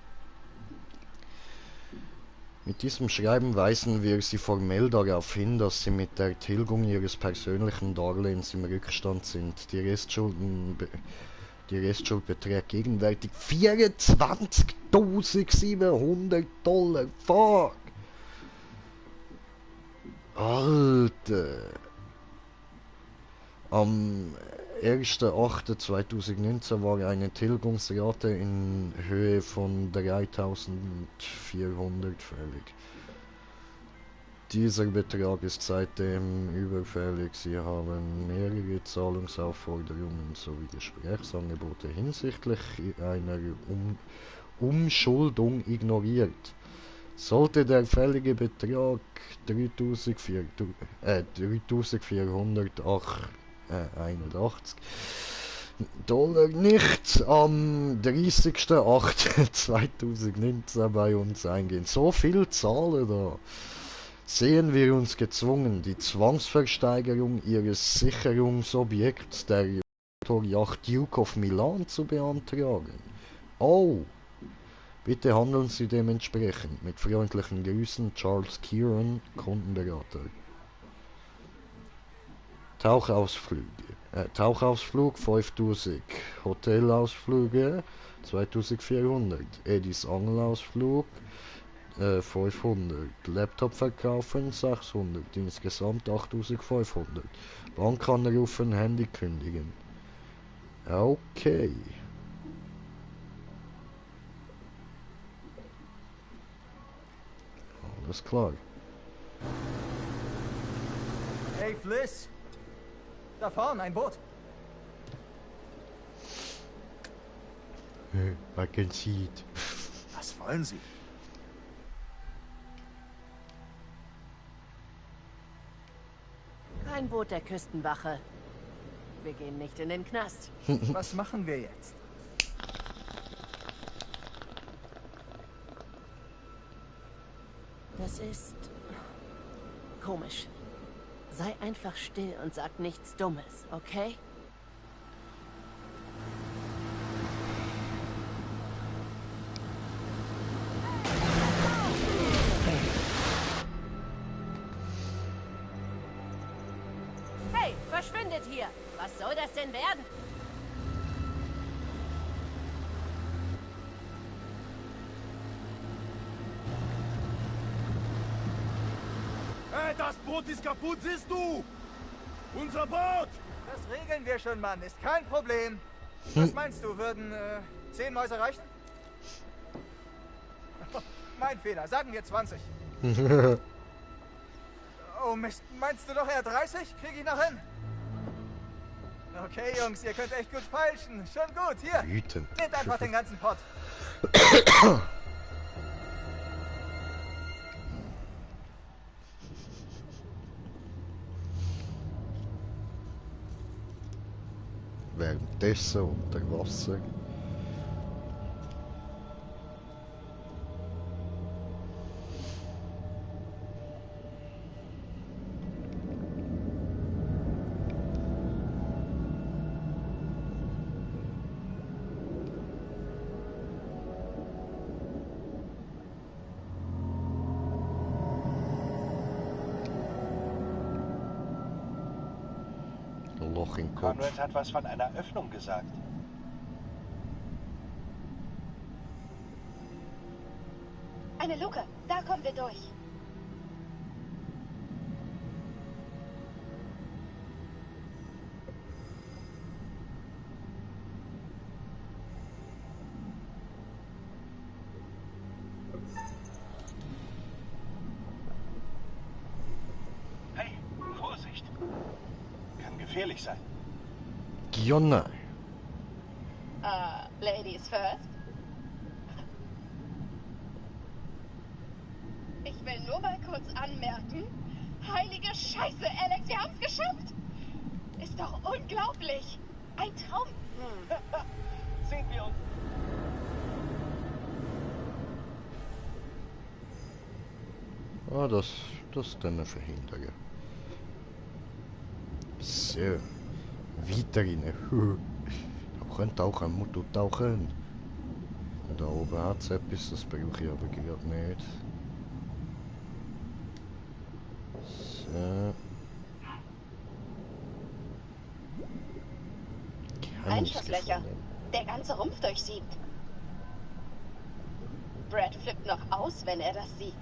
Mit diesem Schreiben weisen wir Sie formell darauf hin, dass Sie mit der Tilgung Ihres persönlichen Darlehens im Rückstand sind. Die Restschuld beträgt gegenwärtig $24.700. Fuck! Alter! Am 1.8.2019 war eine Tilgungsrate in Höhe von 3.400 fällig. Dieser Betrag ist seitdem überfällig. Sie haben mehrere Zahlungsaufforderungen sowie Gesprächsangebote hinsichtlich einer Umschuldung ignoriert. Sollte der fällige Betrag $3.481 nicht am 30.08.2019 bei uns eingehen. So viel Zahlen da. Sehen wir uns gezwungen, die Zwangsversteigerung ihres Sicherungsobjekts, der Motoryacht Duke of Milan, zu beantragen. Oh! Bitte handeln Sie dementsprechend. Mit freundlichen Grüßen, Charles Kieran, Kundenberater. Tauchausflug 5000, Hotelausflüge 2400, Eddies Angelausflug 500, Laptop verkaufen 600, insgesamt 8500, Bank anrufen, Handy kündigen. Okay. Alles klar. Hey Fliss! Da vorne ein Boot. I can see it. Was wollen Sie? Kein Boot der Küstenwache. Wir gehen nicht in den Knast. Was machen wir jetzt? Das ist komisch. Sei einfach still und sag nichts Dummes, okay? Hey, verschwindet hier! Was soll das denn werden? Hey, das Boot ist kaputt, siehst du? Unser Boot! Das regeln wir schon, Mann. Ist kein Problem. Was meinst du, würden 10 Mäuse reichen? Mein Fehler. Sagen wir 20. Oh Mist. Meinst du doch eher 30? Krieg ich noch hin? Okay, Jungs. Ihr könnt echt gut feilschen. Schon gut. Hier. Nehmt einfach den ganzen Pott. Währenddessen unter Wasser. in den Kopf. Conrad hat was von einer Öffnung gesagt. Eine Luke, da kommen wir durch. Hey, Vorsicht. Kann gefährlich sein. Ja, nein. Ladies first. Ich will nur mal kurz anmerken. Heilige Scheiße, Alex, wir haben's geschafft. Ist doch unglaublich. Ein Traum. Sehen wir uns. Ah, das dann verhindern. So. Weiter rein. Da könnte auch ein Motto tauchen. Und da oben hat es etwas, das brauche ich aber gerade nicht. So. Einschusslöcher. Der ganze Rumpf durchsiebt. Brad flippt noch aus, wenn er das sieht.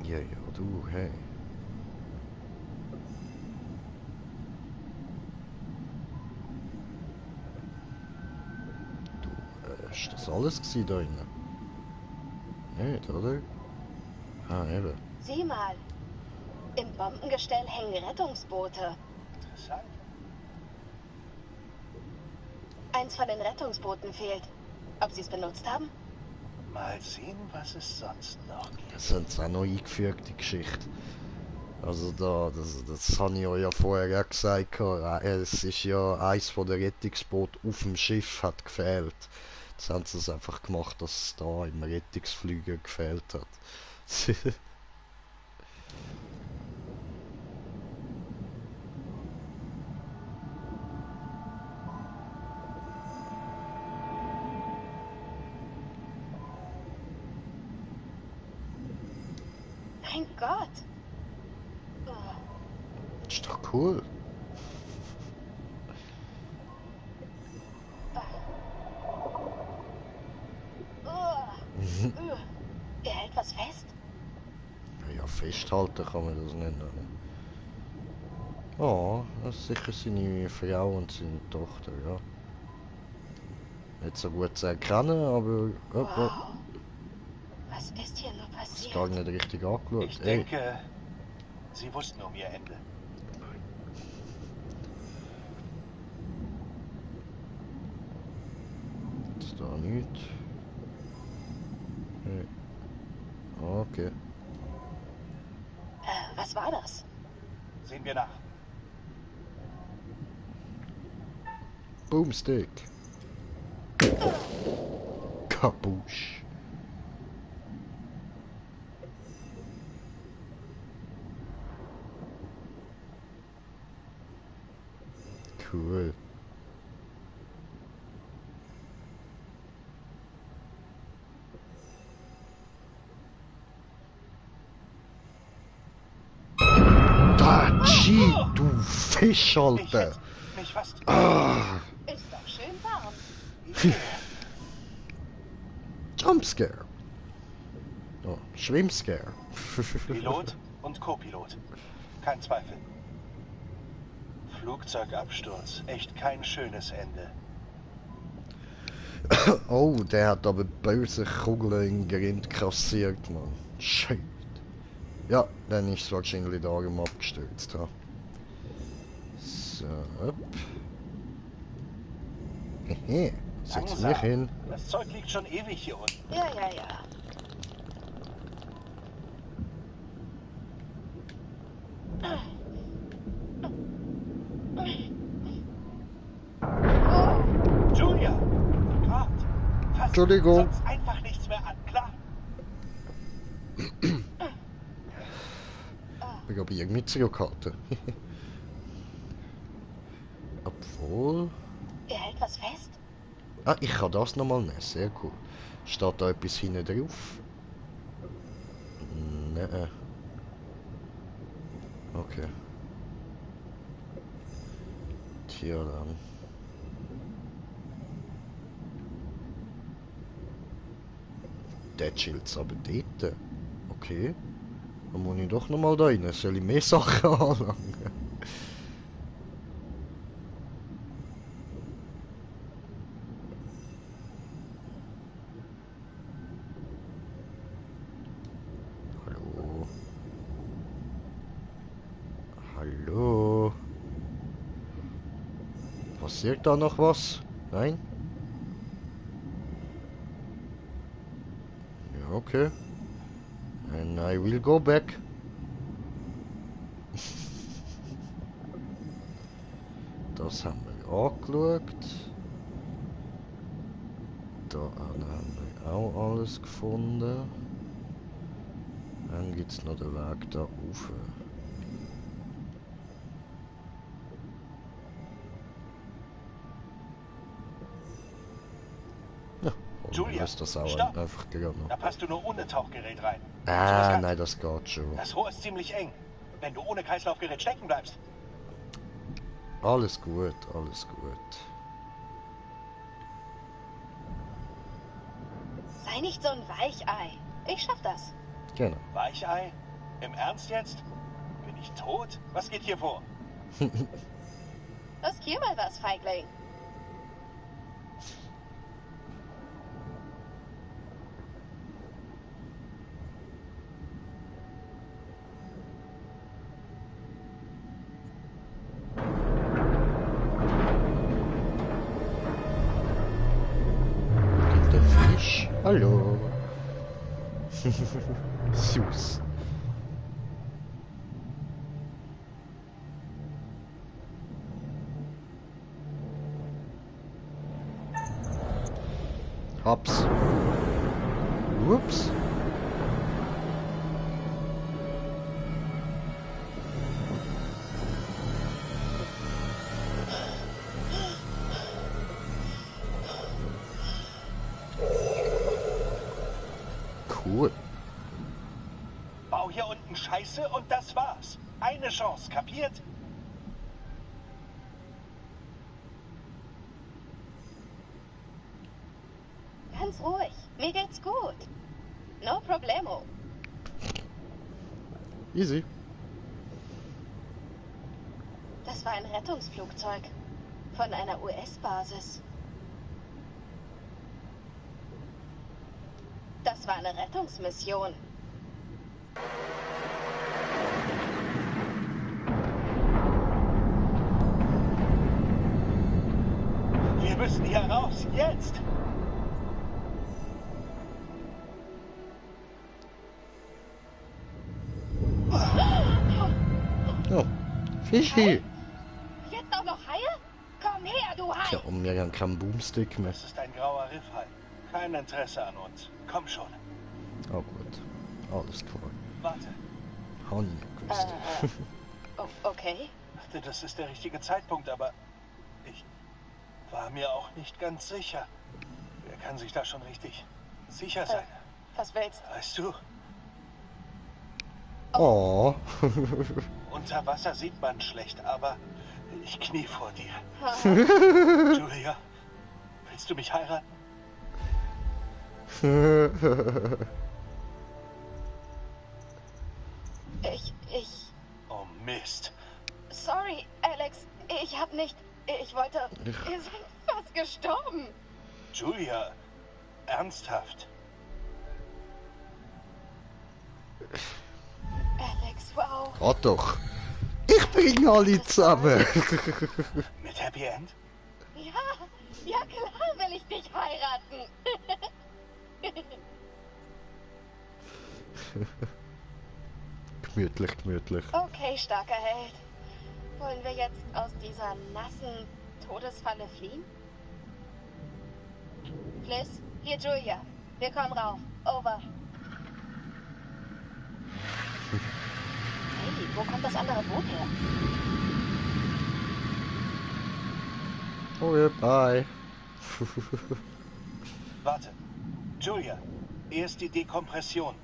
Ja, du, hey. Du, ist das alles gewesen da drinnen? Nicht, oder? Ah, eben. Sieh mal. Im Bombengestell hängen Rettungsboote. Interessant. Eins von den Rettungsbooten fehlt. Ob sie es benutzt haben? Mal sehen, was es sonst noch gibt. Das sind auch noch eingefügt, die Geschichte. Also das habe ich euch ja vorher auch gesagt. Es ist ja eins von den Rettungsbooten auf dem Schiff hat gefehlt. Jetzt haben sie es einfach gemacht, dass es da im Rettungsflüger gefehlt hat. Mein Gott. Ist doch cool. Er hält was fest. Ja, festhalten kann man das nicht. Oh, das ist sicher seine Frau und seine Tochter, ja. Nicht so gut zu erkennen, aber... Wow. Was ist hier nur passiert? Das gar nicht richtig angeschaut. Ich denke, sie wussten um ihr Ende. Ist da nichts? Nee. Okay. Was war das? Sehen wir nach. Boomstick. Kapusch. Cool. Dachi, du Fisch, Alter. Mich fast. Ah. Ist doch schön warm. Jumpscare. Oh, Schwimmscare. Pilot und Co-Pilot. Kein Zweifel. Flugzeugabsturz. Echt kein schönes Ende. Oh, der hat aber böse Kugeln in Grind kassiert, Mann. Shit. Ja, dann ist es wahrscheinlich darum abgestürzt. Ha. So. Hehe. Setz mich hin. Das Zeug liegt schon ewig hier unten. Ja, ja, ja. Julia! Gott! Fass Entschuldigung. sonst einfach nichts mehr an, klar? Ich habe irgendwie zurückgehalten. Obwohl... Er hält was fest. Ah, ich kann das nochmal nehmen. Sehr cool. Steht da etwas hinten drauf? Nein. Okay. Ja, dann. Der chillt aber dort. Okay. Dann muss ich doch nochmal da rein. Soll ich mehr Sachen anlangen? Hallo? Hallo? Passiert da noch was? Nein? Ja, okay. And I will go back. Das haben wir angeschaut. Da haben wir auch alles gefunden. Dann gibt es noch den Weg da rauf. Ja, Julia, ist das auch stopp! einfach gegangen. Da passt du nur ohne Tauchgerät rein. Ah, nein, das geht schon. Das Rohr ist ziemlich eng. Wenn du ohne Kreislaufgerät stecken bleibst. Alles gut, alles gut. Sei nicht so ein Weichei. Ich schaff das. Genau. Weichei? Im Ernst jetzt? Bin ich tot? Was geht hier vor? Riskier mal was, Feigling. Der Fisch. Hallo. Süß. Hab's. Ups. Cool. Bau hier unten Scheiße und das war's. Eine Chance, kapiert? Ganz ruhig. Mir geht's gut. No problemo. Easy. Das war ein Rettungsflugzeug. Von einer US-Basis. Das war eine Rettungsmission. Wir müssen hier raus. Jetzt! Oh, Fischi. Jetzt auch noch Haie? Komm her, du Hai! Ja, und wir haben keinen Boomstick mehr. Das ist ein grauer Riffhai. Kein Interesse an uns. Komm schon. Oh gut. Alles cool. Warte. Hab ich noch gewusst. Okay. Ich dachte, das ist der richtige Zeitpunkt, aber ich war mir auch nicht ganz sicher. Wer kann sich da schon richtig sicher sein? Was willst du? Weißt du, Oh. unter Wasser sieht man schlecht, aber ich knie vor dir. Julia, willst du mich heiraten? Ich... Oh Mist. Sorry, Alex. Ich hab nicht... Ich wollte... Wir sind fast gestorben. Julia, ernsthaft. Alex, wow. Oh doch. Ich bringe alle zusammen. Mit Happy End? Ja klar will ich dich heiraten. Gemütlich, gemütlich. Okay, starker Held. Wollen wir jetzt aus dieser nassen Todesfalle fliehen? Fliss, hier Julia. Wir kommen rauf. Over. Hey, wo kommt das andere Boot her? Okay, bye. Warte. Julia, erst die Dekompression.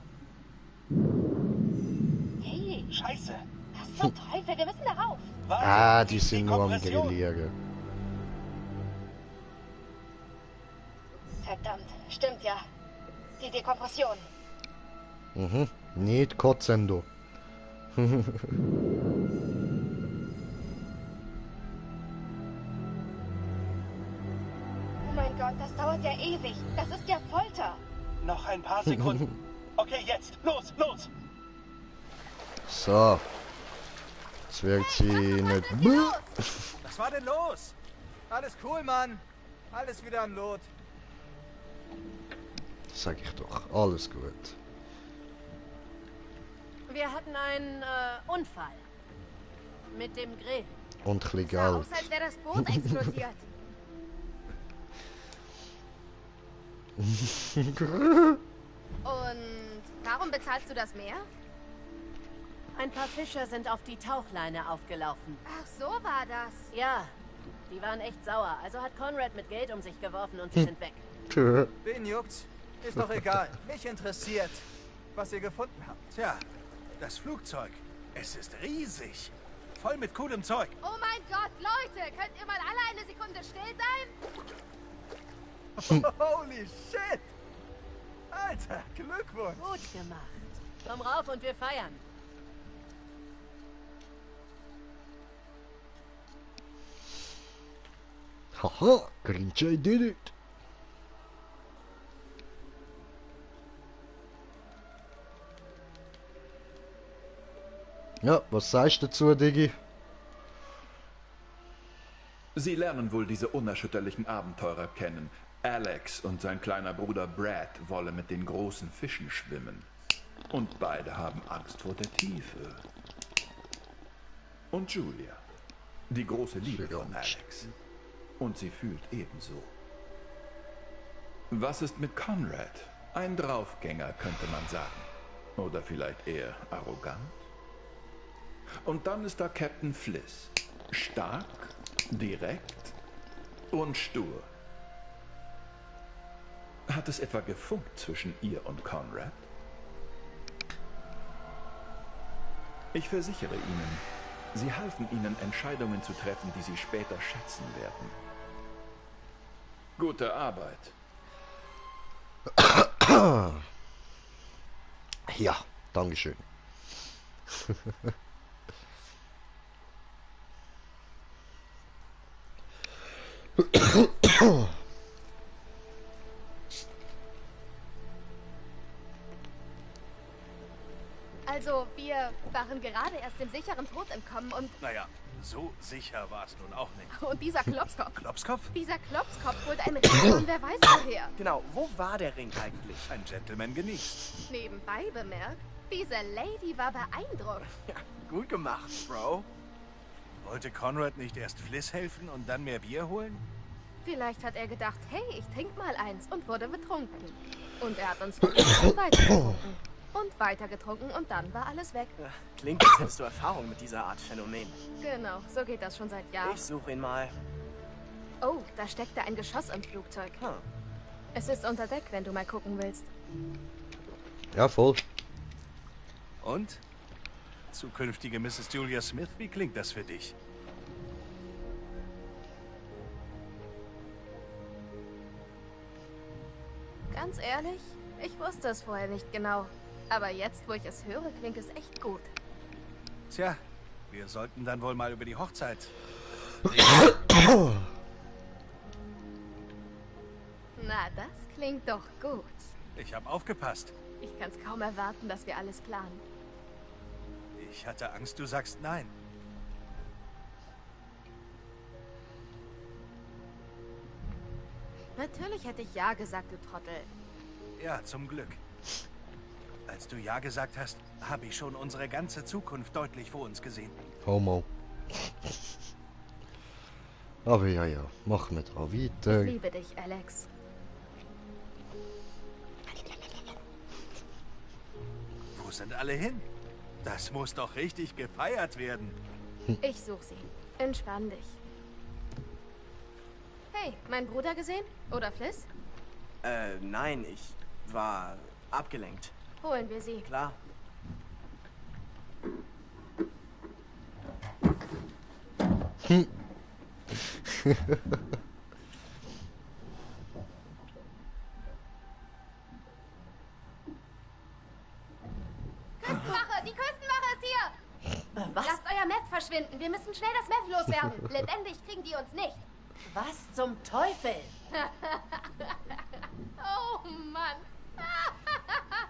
Hey. Scheiße. Was zum Teufel? Wir müssen darauf. Warte, Ah, die sind nur am Grillieren. Verdammt, stimmt ja. Die Dekompression. Mhm, nicht kotzen, du. Oh mein Gott, das dauert ja ewig. Das ist ja Folter. Noch ein paar Sekunden. Okay, jetzt. Los, los. So. Jetzt wird sie nicht... Was war denn los? Alles cool, Mann. Alles wieder am Lot. Sag ich doch, alles gut. Wir hatten einen Unfall. Mit dem Grill. Und ein bisschen Sah Geld. aus, als wäre das Boot explodiert. Und warum bezahlst du das Meer? Ein paar Fischer sind auf die Tauchleine aufgelaufen. Ach, so war das. Ja, die waren echt sauer. Also hat Conrad mit Geld um sich geworfen und sie sind weg. Wen juckt's? Ist doch egal. Mich interessiert, was ihr gefunden habt. Tja, das Flugzeug. Es ist riesig. Voll mit coolem Zeug. Oh mein Gott, Leute, könnt ihr mal alle eine Sekunde still sein? Holy shit! Alter, Glückwunsch! Gut gemacht. Komm rauf und wir feiern. Haha, Grinch did it. Ja, was sagst du dazu, Diggi? Sie lernen wohl diese unerschütterlichen Abenteurer kennen. Alex und sein kleiner Bruder Brad wollen mit den großen Fischen schwimmen. Und beide haben Angst vor der Tiefe. Und Julia, die große Liebe von Alex. Und sie fühlt ebenso. Was ist mit Conrad? Ein Draufgänger, könnte man sagen. Oder vielleicht eher arrogant. Und dann ist da Captain Fliss. Stark, direkt und stur. Hat es etwa gefunkt zwischen ihr und Conrad? Ich versichere Ihnen, sie halfen Ihnen, Entscheidungen zu treffen, die Sie später schätzen werden. Gute Arbeit. Ja, Dankeschön. Also, wir waren gerade erst dem sicheren Tod entkommen und... Naja, so sicher war es nun auch nicht. Und dieser Klopskopf. Klopskopf? Dieser Klopskopf holt einen Ring von wer weiß woher. Genau, wo war der Ring eigentlich? Ein Gentleman genießt. Nebenbei bemerkt, diese Lady war beeindruckt. Ja, gut gemacht, Bro. Wollte Conrad nicht erst Fliss helfen und dann mehr Bier holen? Vielleicht hat er gedacht, hey, ich trink mal eins und wurde betrunken. Und er hat uns vergessen weitergetrunken. Und weitergetrunken und dann war alles weg. Klingt, als hättest du Erfahrung mit dieser Art Phänomen. Genau, so geht das schon seit Jahren. Ich suche ihn mal. Oh, da steckte ein Geschoss im Flugzeug. Es ist unter Deck, wenn du mal gucken willst. Ja, voll. Und? Zukünftige Mrs. Julia Smith, wie klingt das für dich? Ganz ehrlich, ich wusste es vorher nicht genau. Aber jetzt, wo ich es höre, klingt es echt gut. Tja, wir sollten dann wohl mal über die Hochzeit. Na, das klingt doch gut. Ich habe aufgepasst. Ich kann's kaum erwarten, dass wir alles planen. Ich hatte Angst, du sagst nein. Natürlich hätte ich ja gesagt, du Trottel. Ja, zum Glück. Als du ja gesagt hast, habe ich schon unsere ganze Zukunft deutlich vor uns gesehen. Homo. Aber ja, machen wir da weiter. Ich liebe dich, Alex. Wo sind alle hin? Das muss doch richtig gefeiert werden. Ich suche sie. Entspann dich. Hey, mein Bruder gesehen? Oder Fliss? Nein, ich war abgelenkt. Holen wir sie. Klar. die Küstenwache ist hier! Was? Lasst euer Meth verschwinden. Wir müssen schnell das Meth loswerden. Lebendig kriegen die uns nicht. Was zum Teufel? Oh Mann.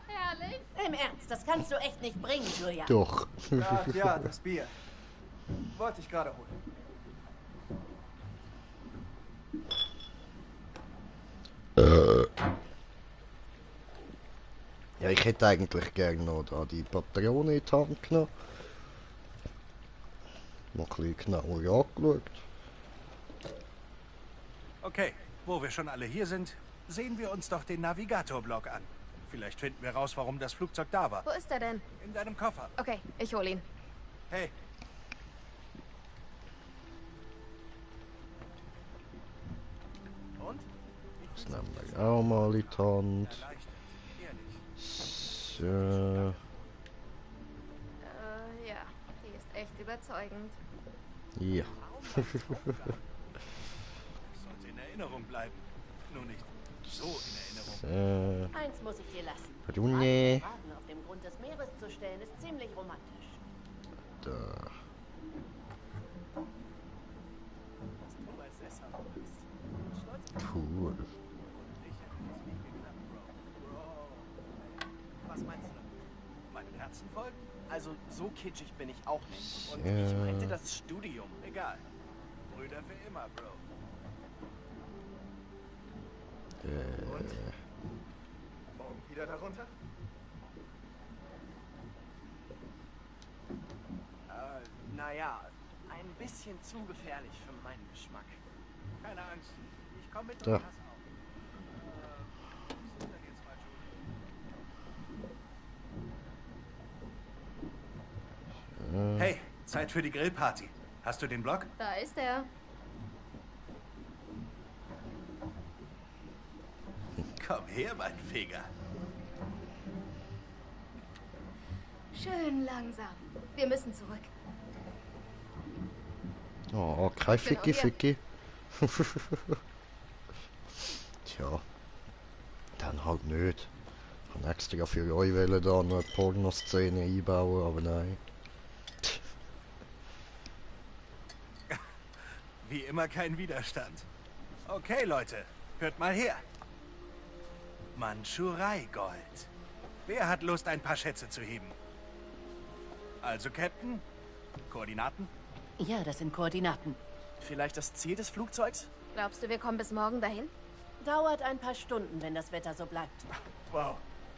Herrlich. Im Ernst, das kannst du echt nicht bringen, Julia. Doch. Ach ja, das Bier. Wollte ich gerade holen. Ja, ich hätte eigentlich gerne noch da die Patrone in die Hand genommen. Noch ein bisschen genauer angeschaut. Okay, wo wir schon alle hier sind, sehen wir uns doch den Navigator-Blog an. Vielleicht finden wir raus, warum das Flugzeug da war. Wo ist er denn? In deinem Koffer. Okay, ich hol ihn. Hey. Und? Das nehmen wir auch mal in die Hand. So. Ja, die ist echt überzeugend. Ja. Das sollte in Erinnerung bleiben. Nur nicht so in Erinnerung. So. Eins muss ich dir lassen. Runde. Wagen auf dem Grund des Meeres zu stellen, ist ziemlich romantisch. Da. Cool. Was meinst du? Meinem Herzen folgen? Also, so kitschig bin ich auch nicht. Und Ja. ich meinte das Studium. Egal. Brüder für immer, Bro. Morgen wieder darunter? Naja, ein bisschen zu gefährlich für meinen Geschmack. Keine Angst. Ich komme mit Da. und pass auf. Was ist denn jetzt mal, Julie? Hey, Zeit für die Grillparty. Hast du den Blog? Da ist er. Komm her, mein Feger. Schön langsam. Wir müssen zurück. Oh, kein Ficky Genau, Ficky. Tja. Dann halt nicht. Ich kann extra für euch wollen da noch eine Pornoszene einbauen, aber nein. Wie immer kein Widerstand. Okay, Leute, hört mal her. Mandschurei-Gold. Wer hat Lust, ein paar Schätze zu heben? Also, Captain? Koordinaten? Ja, das sind Koordinaten. Vielleicht das Ziel des Flugzeugs? Glaubst du, wir kommen bis morgen dahin? Dauert ein paar Stunden, wenn das Wetter so bleibt. Wow.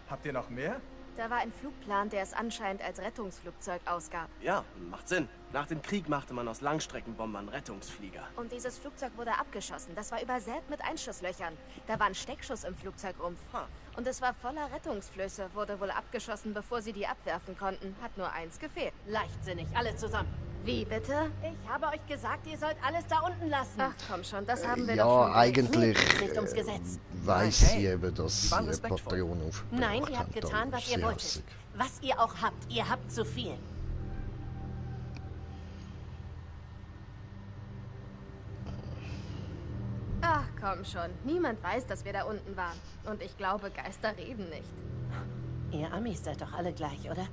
Habt ihr noch mehr? Da war ein Flugplan, der es anscheinend als Rettungsflugzeug ausgab. Ja, macht Sinn. Nach dem Krieg machte man aus Langstreckenbombern Rettungsflieger. Und dieses Flugzeug wurde abgeschossen. Das war übersät mit Einschusslöchern. Da war ein Steckschuss im Flugzeugrumpf. Und es war voller Rettungsflöße. Wurde wohl abgeschossen, bevor sie die abwerfen konnten. Hat nur eins gefehlt. Leichtsinnig, alle zusammen. Wie bitte? Ich habe euch gesagt, ihr sollt alles da unten lassen. Ach komm schon, das haben wir Ja, doch schon. eigentlich Nicht ums Gesetz. weiß Hey, sie eben, dass die waren sie respektvoll. Patreon aufgebracht Nein, ihr habt haben. getan, was ihr wolltet. Was ihr auch habt. Ihr habt zu viel. Ach komm schon, niemand weiß, dass wir da unten waren. Und ich glaube, Geister reden nicht. Ihr Amis seid doch alle gleich, oder?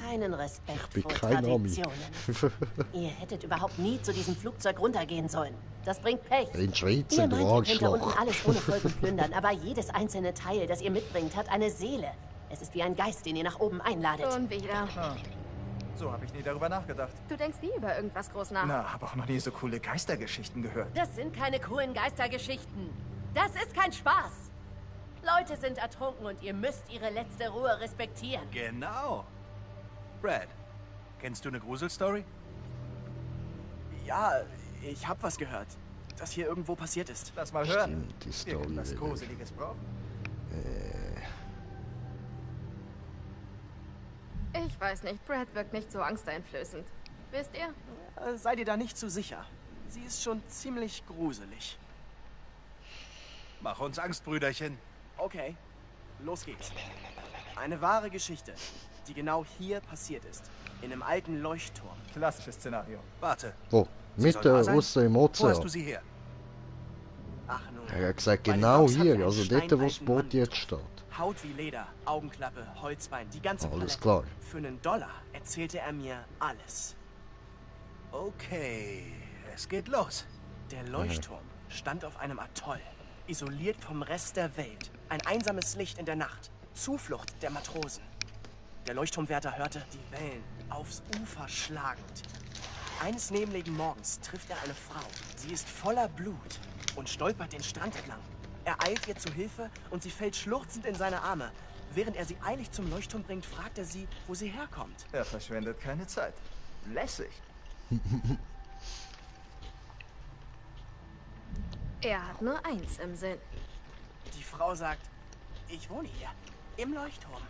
Keinen Respekt bin vor kein Ami. Traditionen. Ihr hättet überhaupt nie zu diesem Flugzeug runtergehen sollen. Das bringt Pech. In Schweiz Ihr sind meint, ihr könnt da unten Arschloch. alles ohne Folgen plündern, aber jedes einzelne Teil, das ihr mitbringt, hat eine Seele. Es ist wie ein Geist, den ihr nach oben einladet. Schon wieder. So habe ich nie darüber nachgedacht. Du denkst nie über irgendwas groß nach. Na, habe auch noch nie so coole Geistergeschichten gehört. Das sind keine coolen Geistergeschichten. Das ist kein Spaß. Leute sind ertrunken und ihr müsst ihre letzte Ruhe respektieren. Genau. Brad, kennst du eine Gruselstory? Ja, ich hab was gehört. Das hier irgendwo passiert ist. Lass mal hören. Stimmt, die Story. Irgendwas will ich. Gruseliges brauchen. Ich weiß nicht, Brad wirkt nicht so angsteinflößend. Wisst ihr? Sei dir da nicht zu sicher. Sie ist schon ziemlich gruselig. Mach uns Angst, Brüderchen. Okay, los geht's. Eine wahre Geschichte, die genau hier passiert ist. In einem alten Leuchtturm. Klassisches Szenario. Warte. Wo? Sie Mit soll der da sein? Russe im Wo hast du Ozean. sie her? Ach nun. Er hat gesagt, Meine genau Docs hatten hier, einen also dort, wo das steinalten Boot Mann jetzt steht. Haut wie Leder, Augenklappe, Holzbein, die ganze Palette. Alles klar. Für $1 erzählte er mir alles. Okay, es geht los. Der Leuchtturm stand auf einem Atoll, isoliert vom Rest der Welt. Ein einsames Licht in der Nacht, Zuflucht der Matrosen. Der Leuchtturmwärter hörte die Wellen aufs Ufer schlagend. Eines nebligen Morgens trifft er eine Frau. Sie ist voller Blut und stolpert den Strand entlang. Er eilt ihr zu Hilfe und sie fällt schluchzend in seine Arme. Während er sie eilig zum Leuchtturm bringt, fragt er sie, wo sie herkommt. Er verschwendet keine Zeit. Lässig. Er hat nur eins im Sinn. Die Frau sagt, ich wohne hier, im Leuchtturm.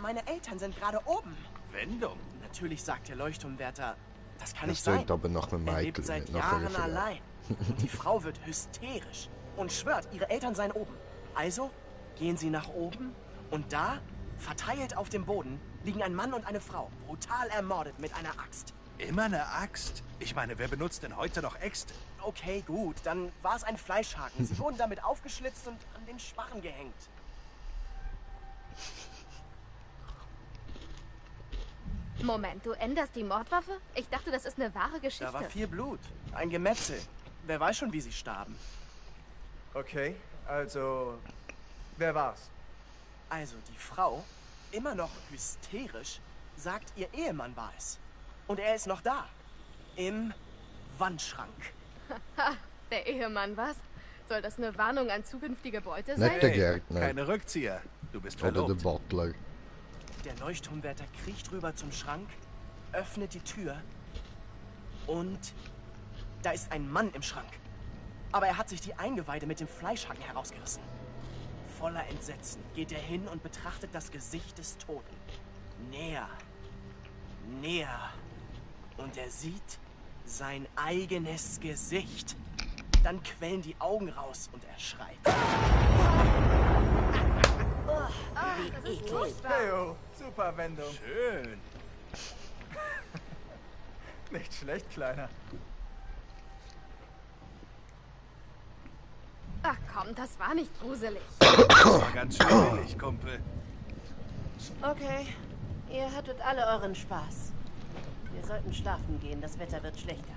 Meine Eltern sind gerade oben. Wendung. Natürlich sagt der Leuchtturmwärter, das kann Das nicht sein. klingt aber nach einem Er lebt Michael, seit nicht nach einer Jahren Frau. allein. Und die Frau wird hysterisch und schwört, ihre Eltern seien oben. Also gehen sie nach oben und da, verteilt auf dem Boden, liegen ein Mann und eine Frau, brutal ermordet mit einer Axt. Immer eine Axt? Ich meine, wer benutzt denn heute noch Äxte? Okay, gut, dann war es ein Fleischhaken. Sie wurden damit aufgeschlitzt und an den Sparren gehängt. Moment, du änderst die Mordwaffe? Ich dachte, das ist eine wahre Geschichte. Da war viel Blut, ein Gemetzel. Wer weiß schon, wie sie starben. Okay, also, wer war's? Also die Frau, immer noch hysterisch, sagt, ihr Ehemann war es. Und er ist noch da. Im Wandschrank. Ha, der Ehemann, was? Soll das eine Warnung an zukünftige Beute sein? Nicht der Gärtner. Keine Rückzieher. Du bist Oder der verlobt. Butler. Der Leuchtturmwärter kriecht rüber zum Schrank, öffnet die Tür und da ist ein Mann im Schrank. Aber er hat sich die Eingeweide mit dem Fleischhaken herausgerissen. Voller Entsetzen geht er hin und betrachtet das Gesicht des Toten. Näher, näher. Und er sieht sein eigenes Gesicht. Dann quellen die Augen raus und er schreit. Das ist furchtbar. Theo, super Wendung. Schön. Nicht schlecht, Kleiner. Ach komm, das war nicht gruselig. Das war ganz schwierig, Kumpel. Okay, ihr hattet alle euren Spaß. Wir sollten schlafen gehen, das Wetter wird schlechter.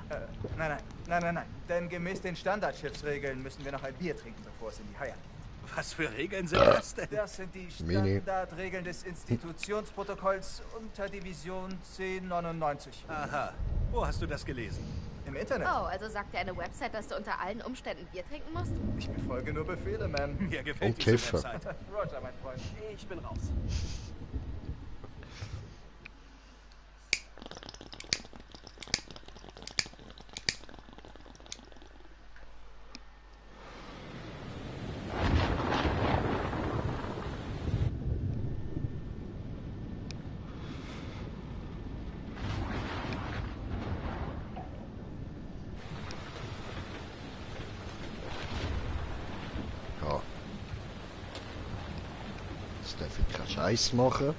Nein. Denn gemäß den Standardschiffsregeln müssen wir noch ein Bier trinken, bevor es in die Haie geht. Was für Regeln sind das denn? Das sind die Mini. Standardregeln des Institutionsprotokolls unter Division 1099. Aha. Wo hast du das gelesen? Im Internet. Oh, also sagt dir eine Website, dass du unter allen Umständen Bier trinken musst? Ich befolge nur Befehle, man. Mir gefällt Und diese Kiffer. Website. Roger, mein Freund. Ich bin raus. Ja. Jetzt darf ich keinen Scheiß machen.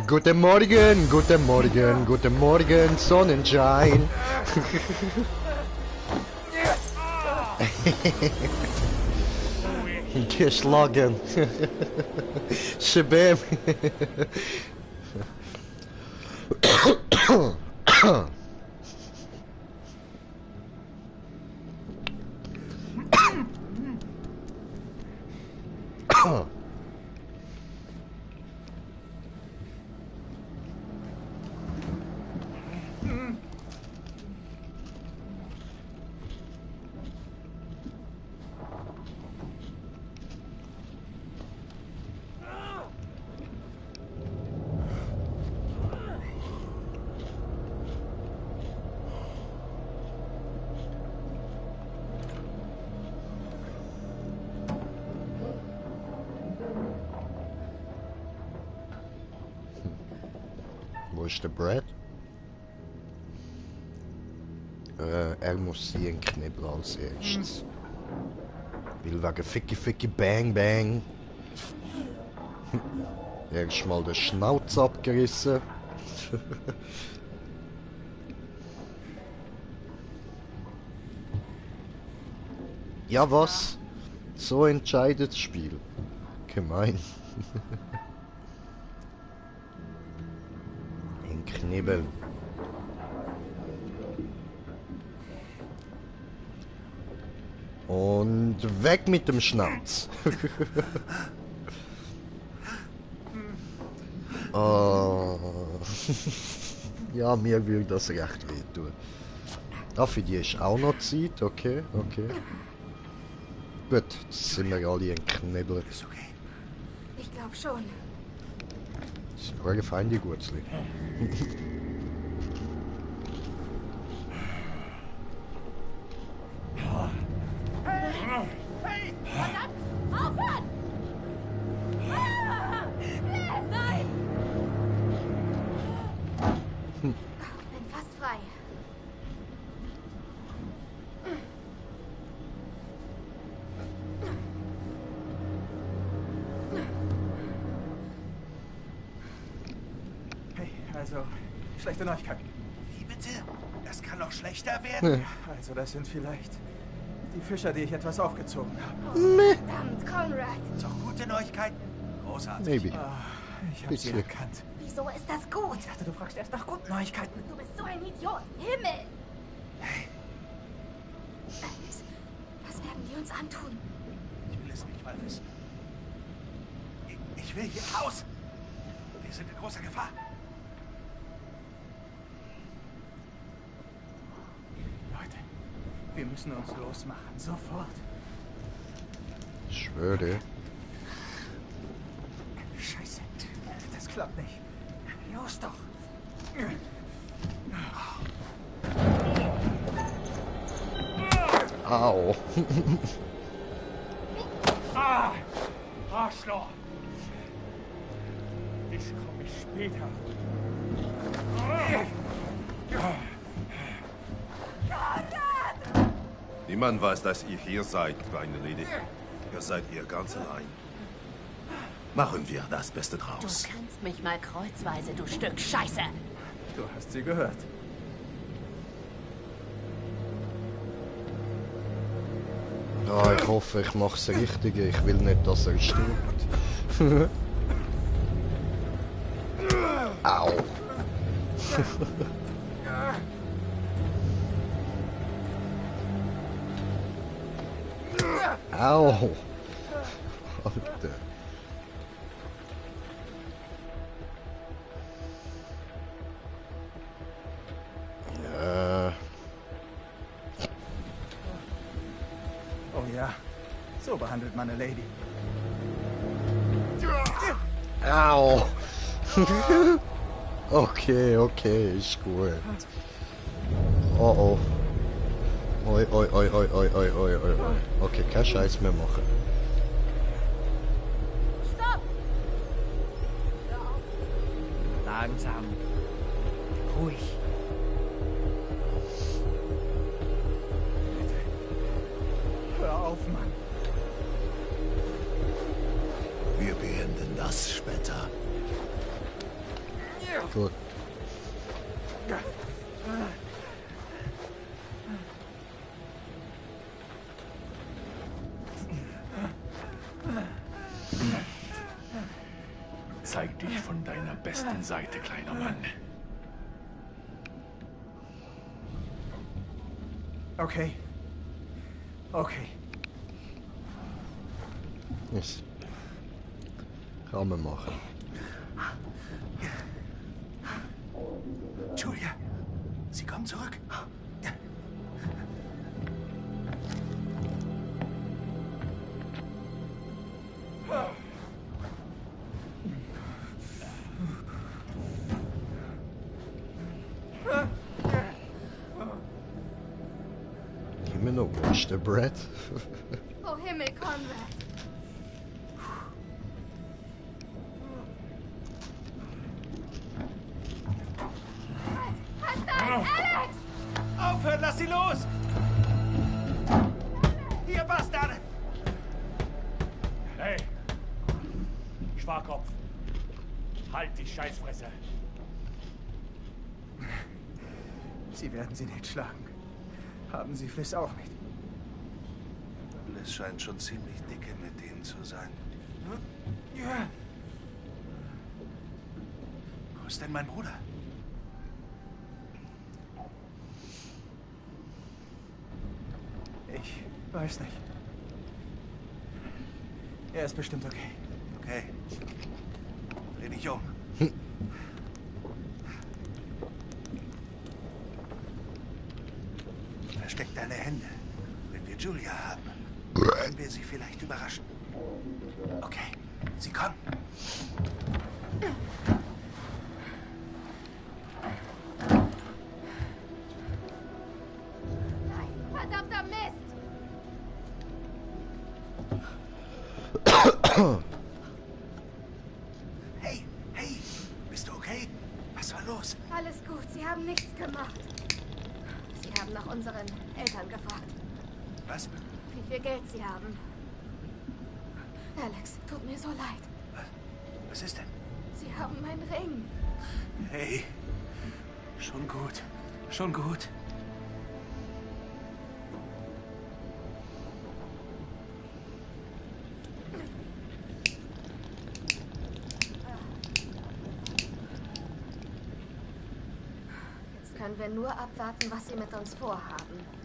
Guten Morgen, Sonnenschein. Geschlagen. Shabam. ist der Brad? Er muss sie entknibbeln als erstes. Weil wegen Ficky Bang Bang. Erstmal den Schnauz abgerissen. Ja was? So entscheidet das Spiel. Gemein. Entknibbeln. Und weg mit dem Schnauz. Ja, mir würde das recht wehtun. Für die ist auch noch Zeit. Okay. Gut, jetzt sind wir alle entknibbelt. Ich glaube schon. Das ist eine feine Gutzli. Hey! Verdammt! Aufhören! Nein! Bin fast frei. Hey, also, schlechte Neuigkeiten. Wie bitte? Das kann noch schlechter werden? Also, das sind vielleicht die Fischer, die ich etwas aufgezogen habe. Verdammt, Conrad. Doch gute Neuigkeiten? Großartig. Maybe. Ich habe sie erkannt. Wieso ist das gut? Ich dachte, du fragst erst nach guten Neuigkeiten. Du bist so ein Idiot. Himmel! Hey, Alex, was werden die uns antun? ich will es nicht mal wissen. Ich will hier raus. Wir sind in großer Gefahr. Leute, wir müssen uns losmachen. Sofort. Ich schwöre. Scheiße. Das klappt nicht. Los doch. Au. Arschloch. Ich komme später. Niemand weiß, dass ihr hier seid, kleine Lady. Ihr seid ihr ganz allein. Machen wir das Beste Du draus. kannst mich mal kreuzweise, du Stück Scheiße. Du hast sie gehört. Ja, ich hoffe, ich mache es richtig. Ich will nicht, dass er stirbt. Au. Au. Alter. Ja. Oh ja, so behandelt man eine Lady. Au. Okay, ist gut. Oh. Oi. Okay, kein Scheiß mehr machen. Stopp! Langsam. Ruhig. Hör auf, Mann. Wir beenden das später. Gut. Zeig dich von deiner besten Seite, kleiner Mann. Okay. Yes. Kann man machen. Julia, sie kommen zurück. Immer noch watch the Brad. Oh Himmel, Conrad. Alex! Aufhören, lass sie los! Ihr Bastarde! Hey! Schwarkopf! Halt die Scheißfresse! Sie werden sie nicht schlagen. Haben Sie Fliss auch nicht? Fliss scheint schon ziemlich dicke mit denen zu sein. Ja. Wo ist denn mein Bruder? Ich weiß nicht. Er ist bestimmt okay. Okay. Dreh dich um. Versteck deine Hände. Wenn wir Julia haben, können wir sie vielleicht überraschen. Okay, sie kommen. Verdammter Mist! Hey, hey, bist du okay? Was war los? Alles gut, Sie haben nichts gemacht. Sie haben nach unseren Eltern gefragt. Was? Wie viel Geld sie haben. Alex, tut mir so leid. Was ist denn? Sie haben meinen Ring. Hey, schon gut, schon gut. Jetzt können wir nur abwarten, was sie mit uns vorhaben.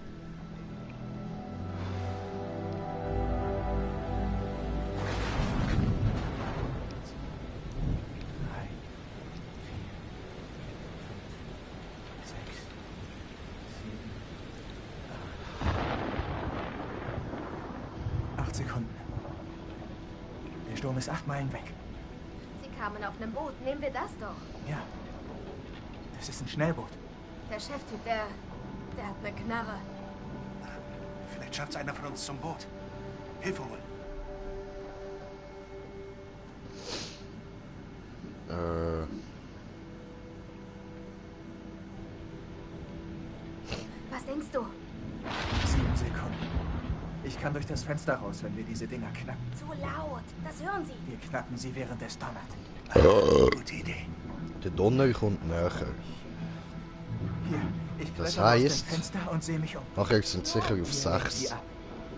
Sekunden. Der Sturm ist 8 Meilen weg. Sie kamen auf einem Boot. Nehmen wir das doch. Ja. Das ist ein Schnellboot. Der Cheftyp, der hat eine Knarre. Vielleicht schafft's einer von uns zum Boot. Hilfe holen. Was denkst du? 7 Sekunden. Ich kann durch das Fenster raus, wenn wir diese Dinger knacken. Zu laut. Das hören Sie. Wir knacken sie, während es donnert. Gute Idee. Der Donner kommt näher. Hier, ich Das kletter aus dem heisst, Fenster und sehe mich um. nachher sind sicher auf Hier lege ich 6. sie ab,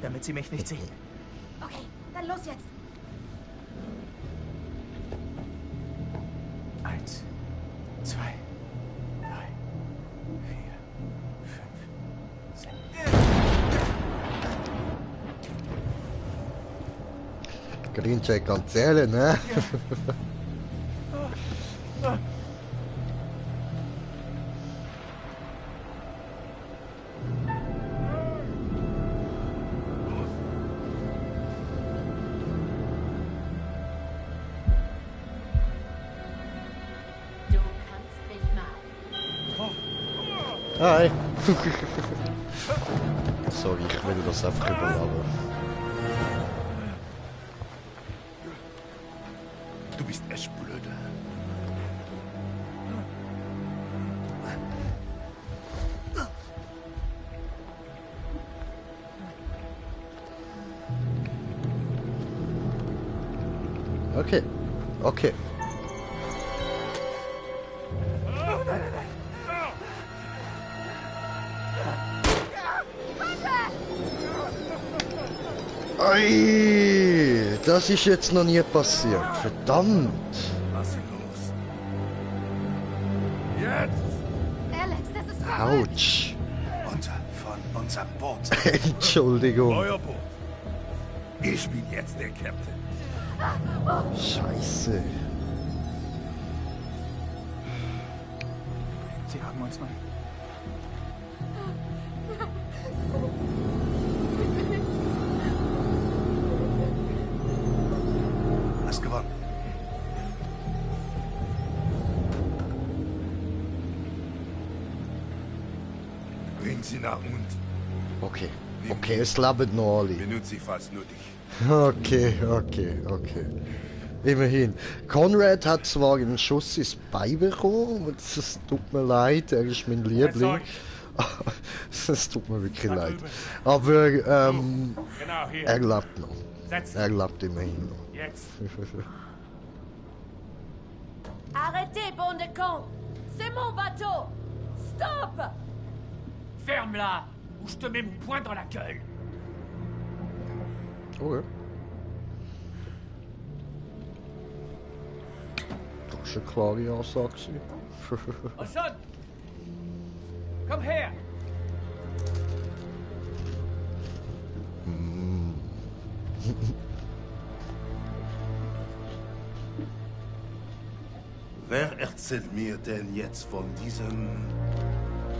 damit sie mich nicht sehen. Okay, dann los jetzt. 1, 2, 3, 4, 5, 6. Greencheck kann zählen, ne? Du kannst mich mal. Hi. Sorry, ich will das einfach überladen. Du bist echt blöde. Okay, okay. Ei, das ist jetzt noch nie passiert. Verdammt. Was ist los? Jetzt! Alex, das ist Autsch. Runter von unserem Boot. Entschuldigung. Euer Boot. Ich bin jetzt der Captain. Scheiße. Sie haben uns mal. Hast gewonnen. Bring sie nach unten. Okay. Okay, es leben noch alle. Benutze sie falls nötig. Okay, okay, okay. Immerhin. Conrad hat zwar einen Schuss ins Bein bekommen, es tut mir leid, er ist mein Liebling. Es tut mir wirklich leid. Aber er lebt noch. Er lebt immerhin noch. Jetzt. Arrêtez, bande de cons! C'est mon bateau! Stop! Ferme-la, ou je te mets mon poing dans la gueule. Okay. Das war eine klare Ansage. Hassan! Komm her! Wer erzählt mir denn jetzt von diesem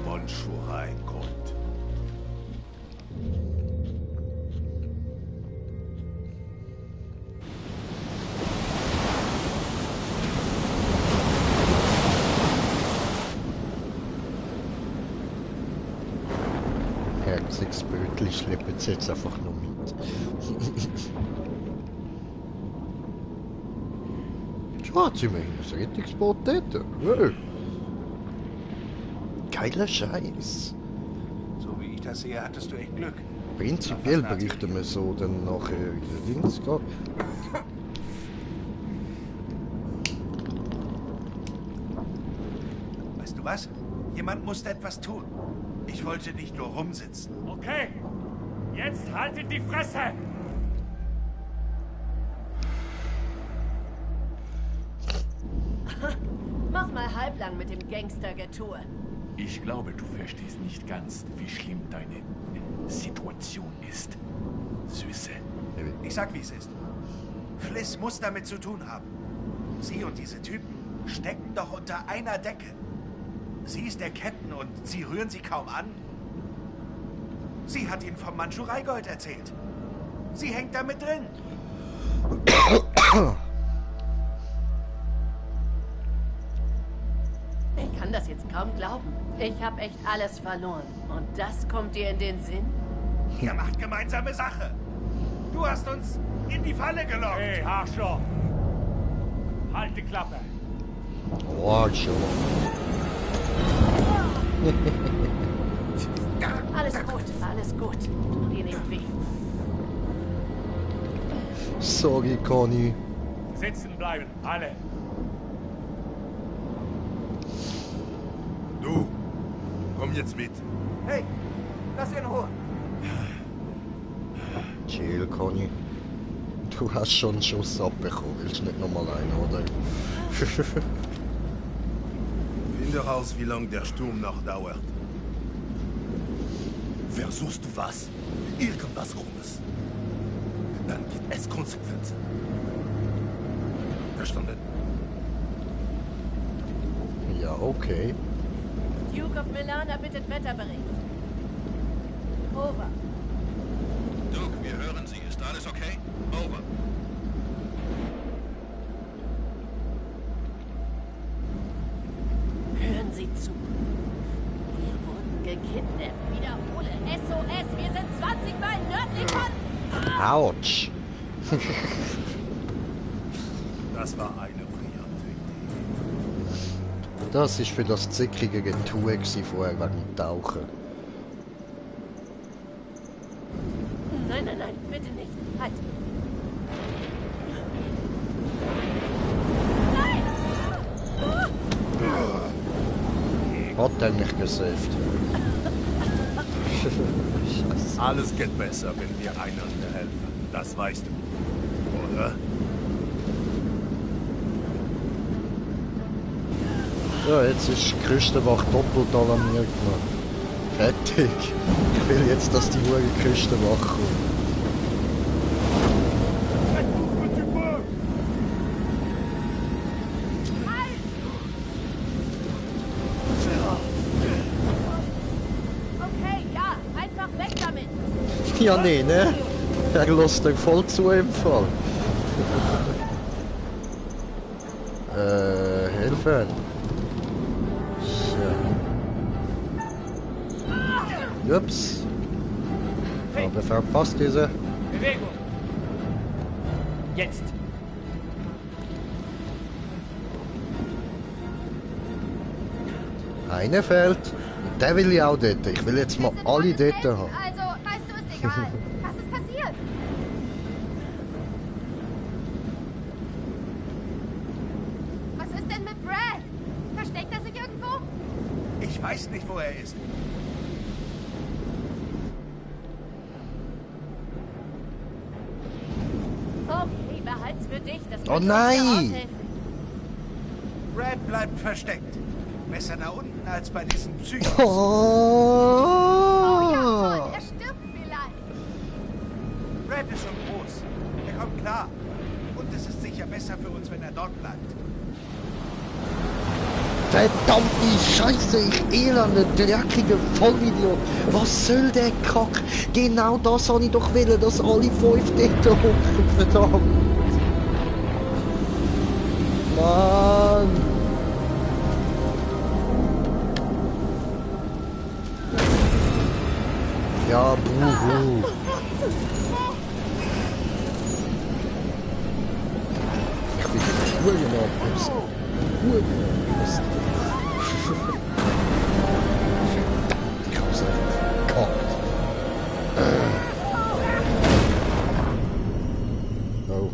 Mondschurei-Kult? Herzigsbötli schleppen sie jetzt einfach nur mit. Schwarz immerhin, ein Rettungsboot dort. Wow. Geiler Scheiß. So wie ich das sehe, hattest du echt Glück. Prinzipiell berichten wir so dann nachher links gehen. Weißt du was? Jemand musste etwas tun. Ich wollte nicht nur rumsitzen. Okay, jetzt haltet die Fresse! Mach mal halblang mit dem Gangstergetue. Ich glaube, du verstehst nicht ganz, wie schlimm deine Situation ist, Süße. Ich sag, wie es ist. Fliss muss damit zu tun haben. Sie und diese Typen stecken doch unter einer Decke. Sie ist der Captain und Sie rühren sie kaum an. Sie hat Ihnen vom Mandschurei-Gold erzählt. Sie hängt damit drin. Ich kann das jetzt kaum glauben. Ich habe echt alles verloren. Und das kommt dir in den Sinn? Ihr macht gemeinsame Sache. Du hast uns in die Falle gelockt. Hey, Arschloch! Halt die Klappe! Arschloch. Alles gut, alles gut. Tut dir nicht weh. Sorry, Conny. Sitzen bleiben, alle. Du, komm jetzt mit. Hey, lass ihn in Ruhe. Chill, Conny. Du hast schon einen Schuss abbekommen, willst nicht nochmal einen, oder? Finde raus, wie lange der Sturm noch dauert. Versuchst du was? Irgendwas Krummes. Dann gibt es Konsequenzen. Verstanden? Ja, okay. Duke of Milan erbittet Wetterbericht. Over. Duke, wir hören Sie. Ist alles okay? Over. Hören Sie zu. Wir wurden gekidnappt. Wiederhole. SOS. Wir sind 20 Meilen nördlich von... Autsch. Das war eine brillante Idee. Das ist für das zickige Getue vorher wegen dem Tauchen. Nein, nein, nein. Bitte nicht. Halt. Hat er mich gesaved. Alles geht besser, wenn wir einander helfen. Das weißt du, oder? Ja, jetzt ist die Küstenwacht doppelt alarmiert. Fertig. Ich will jetzt, dass die Hure Küstenwacht kommt. Okay, ja. Einfach weg damit. Ja, nee, ne? Er lässt dir voll zu im Fall. Helfen. So. Ups. Aber verpasst diese. Bewegung! Jetzt! Einer fehlt. Und der will ich auch dort. Ich will jetzt mal alle dort haben. Also, weißt du, ist egal. Was ist passiert? Was ist denn mit Brad? Versteckt er sich irgendwo? Ich weiß nicht, wo er ist. Okay, behalt's für dich. Das Oh könnte uns nein! ja aushelfen. Brad bleibt versteckt. Besser da unten als bei diesen Psychos. Oh ja, Oh! toll. Er stirbt vielleicht. Brad ist schon groß. Er kommt klar. Und es ist sicher besser für uns, wenn er dort bleibt. Verdammte Scheiße, ich elende, dreckige Vollidiot. Was soll der Kack? Genau das habe ich doch wollen, dass alle 5 dort hocken. Verdammt. Mann. Ja, buhu. Ich bin Hurenabbrust. Hurenabbrust. Ich hab's echt gehabt. Oh.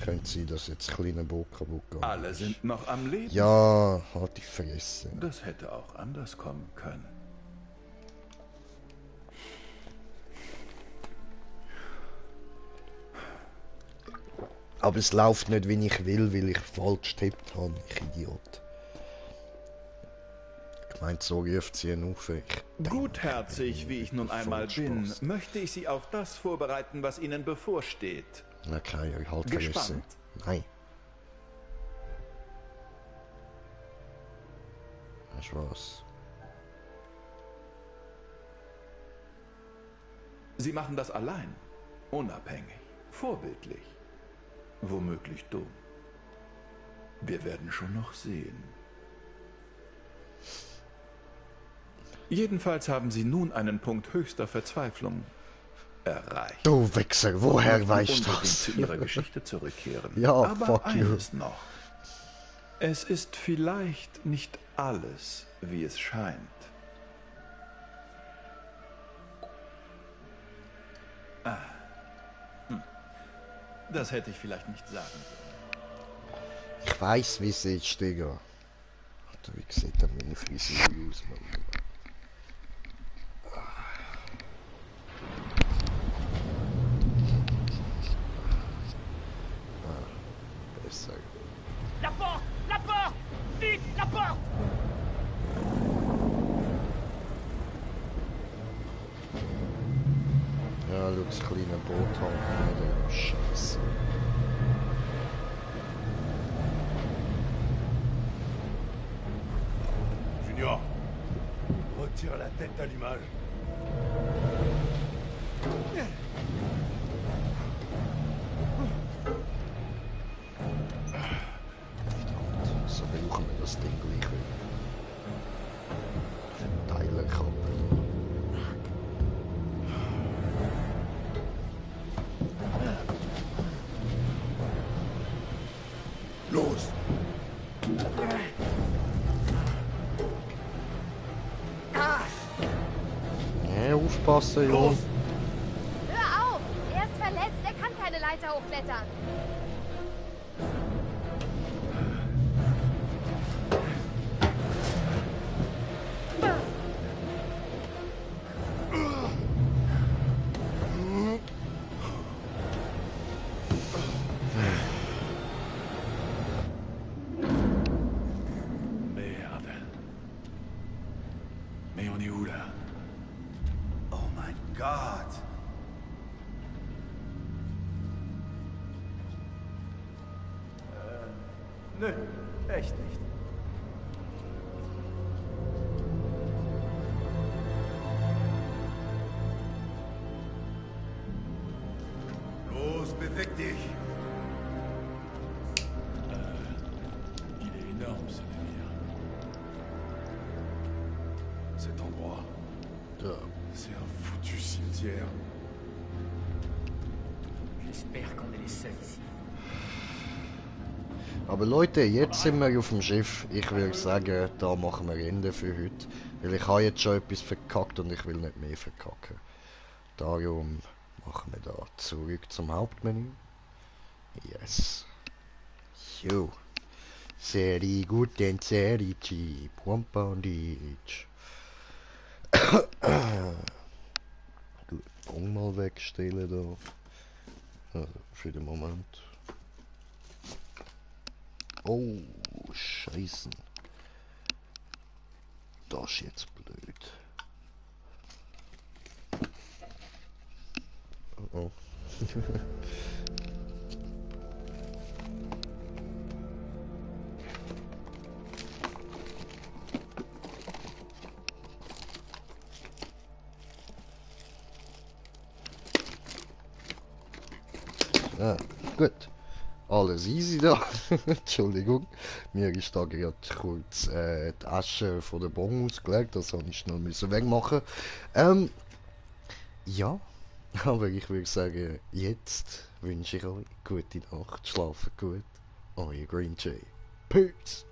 Könnte sein, dass jetzt ein kleiner Boot kaputt geht. Alle sind noch am Leben. Ja, hat ich vergessen. Das hätte auch anders kommen können. Aber es läuft nicht, wie ich will, weil ich falsch getippt habe, ich Idiot. Ich meinte, so ruft sie ihn auf. Gutherzig, wie ich nun einmal bin, möchte ich Sie auf das vorbereiten, was Ihnen bevorsteht. Okay, ich halt Gespannt? vergessen. Nein. Weißt du was? Sie machen das allein, unabhängig, vorbildlich, womöglich dumm. Wir werden schon noch sehen. Jedenfalls haben Sie nun einen Punkt höchster Verzweiflung erreicht. Du Wichser, woher weißt du unbedingt das? zu Ihrer Geschichte zurückkehren. Ja, aber fuck you. eines noch. Es ist vielleicht nicht alles, wie es scheint. Das hätte ich vielleicht nicht sagen sollen. Ich weiß, wie es ist, Digga. Alter, wie sieht denn meine Frisur aus, Mann? Besser. La porte! La porte! Vite! La porte! Ja, schau, das kleine Boot haben. Scheiße. Junior, retire la tête d'allumage. So brauchen wir das Ding gleich wieder. Verteilen kann. Los! Ja, aufpassen, Jungs. Hör auf! Er ist verletzt, er kann keine Leiter hochklettern. Merde. Mais on est où là? Oh mein Gott. Nö, echt nicht. Los, beweg dich! Il est énorme ce délire. Cet endroit, c'est un foutu cimetière. J'espère qu'on est les seuls ici. Aber Leute, jetzt sind wir auf dem Schiff. Ich würde sagen, da machen wir Ende für heute. Weil ich habe jetzt schon etwas verkackt und ich will nicht mehr verkacken. Darum machen wir da zurück zum Hauptmenü. Yes. Jo. Sehr gut, denn sehr cheap. One pound each. Gut, Bon mal wegstellen da. Also für den Moment. Oh, Scheiße. Das ist jetzt blöd. Oh. Ah, gut. Alles easy da. Entschuldigung. Mir ist da gerade kurz die Asche von der Bon ausgelegt. Das habe ich schnell wegmachen. Ja. Aber ich würde sagen, jetzt wünsche ich euch gute Nacht. Schlafen gut. Euer Green Jay. Peace.